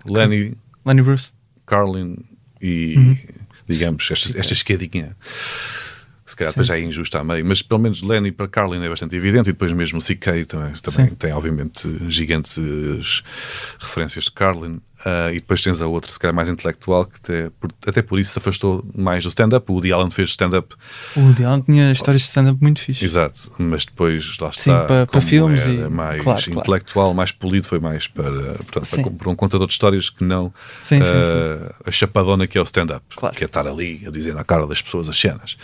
Lenny Bruce, Carlin e digamos esta esquadinha. Se calhar depois já é injusto a meio, mas pelo menos Lenny para Carlin é bastante evidente, e depois mesmo o CK também tem obviamente gigantes referências de Carlin. E depois tens a outra, se calhar mais intelectual, que até por isso se afastou mais do stand-up. O Woody Allen fez stand-up. O Woody Allen tinha histórias de stand-up muito fixe. Exato, mas depois lá Sim, está, para filmes era mais intelectual, mais polido, foi mais para um contador de histórias que não a chapadona que é o stand-up, que é estar ali a dizer na cara das pessoas as cenas.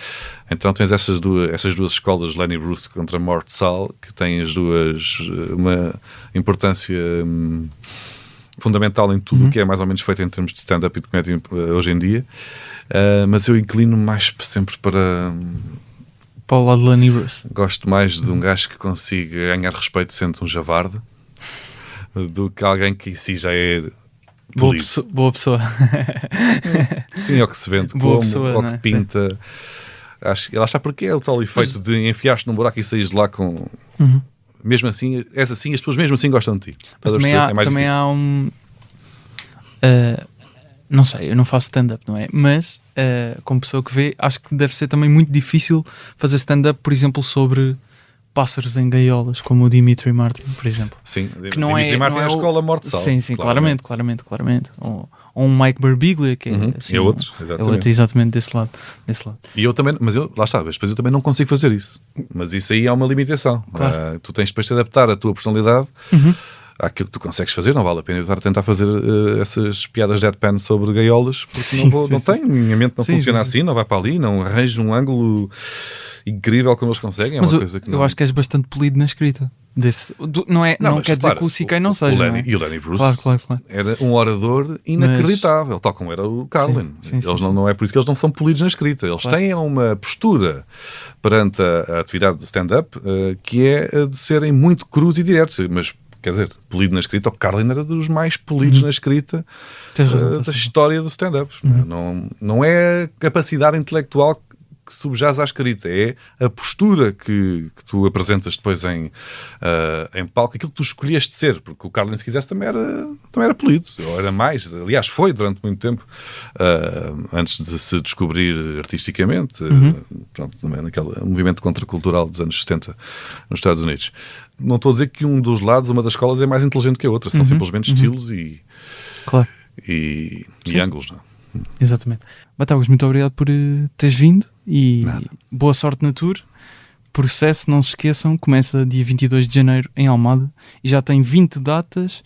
Então tens essas duas escolas, Lenny Bruce contra Mort Sal, que têm as duas uma importância fundamental em tudo o que é mais ou menos feito em termos de stand-up e de comédia hoje em dia, mas eu inclino mais sempre para o lado de Lenny Bruce. Gosto mais de um gajo que consiga ganhar respeito sendo um javarde do que alguém que em si já é boa pessoa. Sim, ou que se vende boa como, pessoa, ou que pinta. Ela está porque é o tal efeito de enfiar-te num buraco e saís de lá com... Mesmo assim, és assim, as pessoas mesmo assim gostam de ti. Mas também há um... não sei, eu não faço stand-up, não é? Mas, como pessoa que vê, acho que deve ser também muito difícil fazer stand-up, por exemplo, sobre pássaros em gaiolas, como o Dimitri Martin, por exemplo. Sim, que não Dimitri Martin é a escola Mort Sal. Sim, claramente. Ou um Mike Birbiglia, que é assim, é outro, exatamente desse lado. E eu também, mas lá está, depois eu também não consigo fazer isso. Mas isso aí é uma limitação. Claro. Tu tens depois de adaptar a tua personalidade àquilo que tu consegues fazer. Não vale a pena eu estar a tentar fazer essas piadas deadpan sobre gaiolas, porque não tenho, minha mente não funciona assim, não vai para ali, não arranjo um ângulo incrível como eles conseguem. Mas uma coisa que eu acho que és bastante polido na escrita. Não quer dizer que o CK não seja. E o Lenny Bruce claro. era um orador inacreditável, tal como era o Carlin. Sim. Não é por isso que eles não são polidos na escrita. Eles têm uma postura perante a atividade de stand-up que é de serem muito crus e diretos. Mas, quer dizer, polido na escrita, o Carlin era dos mais polidos na escrita da história do stand-up. Não é a capacidade intelectual que subjaz à escrita, é a postura que tu apresentas depois em palco, aquilo que tu escolheste ser, porque o Carlin, se quisesse, também era polido, ou era mais, aliás foi durante muito tempo, antes de se descobrir artisticamente, também naquele movimento contracultural dos anos 70 nos Estados Unidos. Não estou a dizer que um dos lados, uma das escolas é mais inteligente que a outra, são simplesmente estilos e ângulos, não é? Exatamente. Batáguas, muito obrigado por teres vindo e boa sorte na tour. Processo, não se esqueçam, começa dia 22 de janeiro em Almada e já tem 20 datas.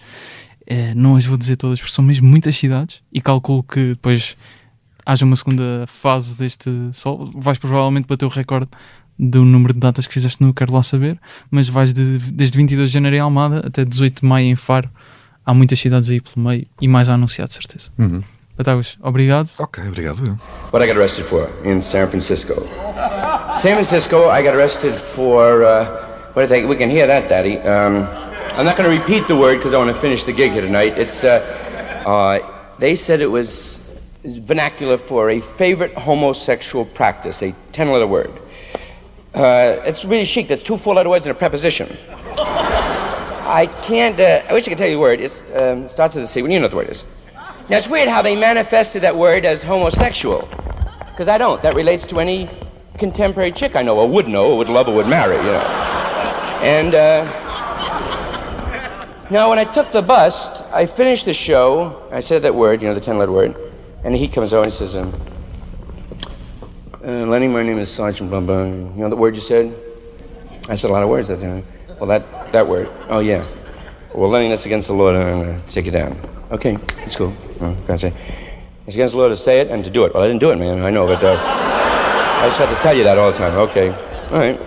Não as vou dizer todas porque são mesmo muitas cidades e calculo que depois haja uma segunda fase deste sol. Vais provavelmente bater o recorde do número de datas que fizeste no Quero Lá Saber, mas vais desde 22 de janeiro em Almada até 18 de maio em Faro. Há muitas cidades aí pelo meio e mais a anunciar, de certeza. Batáguas, obrigado. Ok, obrigado eu. What I got arrested for in San Francisco. San Francisco, I got arrested for, what do you think? We can hear that, Daddy. I'm not going to repeat the word because I want to finish the gig here tonight. It's, they said it was vernacular for a favorite homosexual practice, a 10-letter word. It's really chic. That's 2 4-letter words and a preposition. I can't, I wish I could tell you the word. It's, starts with a C. Well, you know what the word is. Now, it's weird how they manifested that word as homosexual, because I don't. That relates to any contemporary chick I know, or would know, or would love, or would marry, you know. And now when I took the bus, I finished the show. I said that word, the 10-letter word. And he comes over and he says, Lenny, my name is Sergeant blah, blah. You know the word you said? I said a lot of words that time. Well, that word. Oh, yeah. Well, Lenny, that's against the law. I'm going to take you down. Okay, that's cool. Can't say. It's against the law to say it and to do it. Well, I didn't do it, man. I know, but I just had to tell you that all the time. Okay. All right.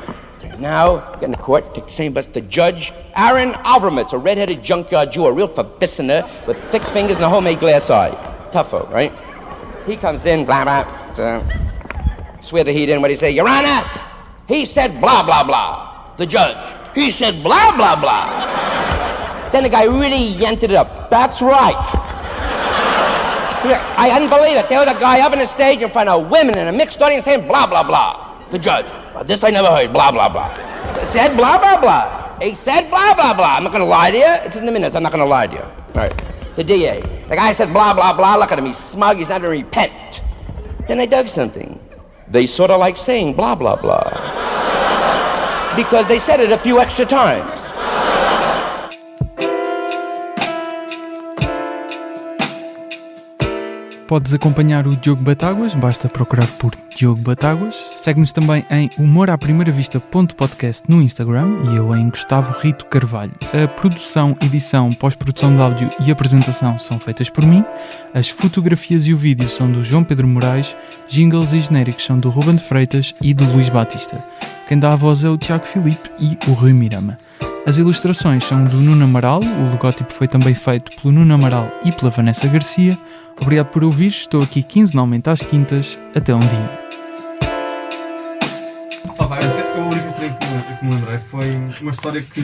Now, get in the court, take the same bus to Judge Aaron Alvermitz, a red-headed junkyard Jew, a real verbissiner with thick fingers and a homemade glass eye. Tougho, right? He comes in, blah, blah. Swear the heat in. What do you say? Your Honor, he said blah, blah, blah. The judge, he said blah, blah, blah. Then the guy really yanked it up. That's right. I hadn't believe it. There was a guy up on the stage in front of women in a mixed audience saying blah, blah, blah. The judge, this I never heard, blah, blah, blah. Said blah, blah, blah. He said blah, blah, blah. I'm not going to lie to you. It's in the minutes. I'm not going to lie to you. All right. The DA. The guy said blah, blah, blah. Look at him. He's smug. He's not going to repent. Then I dug something. They sort of like saying blah, blah, blah. Because they said it a few extra times. Podes acompanhar o Diogo Batáguas, basta procurar por Diogo Batáguas. Segue-nos também em humoraprimeiravista.podcast no Instagram e eu em Gustavo Rito Carvalho. A produção, edição, pós-produção de áudio e apresentação são feitas por mim. As fotografias e o vídeo são do João Pedro Moraes. Jingles e genéricos são do Ruben de Freitas e do Luís Batista. Quem dá a voz é o Tiago Filipe e o Rui Mirama. As ilustrações são do Nuno Amaral, o logótipo foi também feito pelo Nuno Amaral e pela Vanessa Garcia. Obrigado por ouvir, estou aqui quinzenalmente às quintas, até um dia. A única história que me lembrei foi uma história que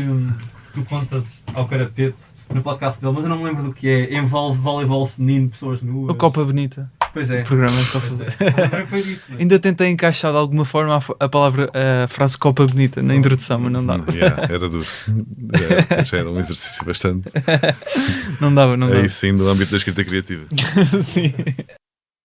tu contas ao Carapete no podcast dele, mas eu não me lembro do que é. Envolve voleibol feminino, pessoas nuas. O Copa Bonita. Pois é. O programa de Copa Bonita. Foi disso, mas... Ainda tentei encaixar de alguma forma a frase Copa Bonita na introdução, mas não dava. Era duro. Já era um exercício bastante. Não dava. Aí sim, no âmbito da escrita criativa. Sim.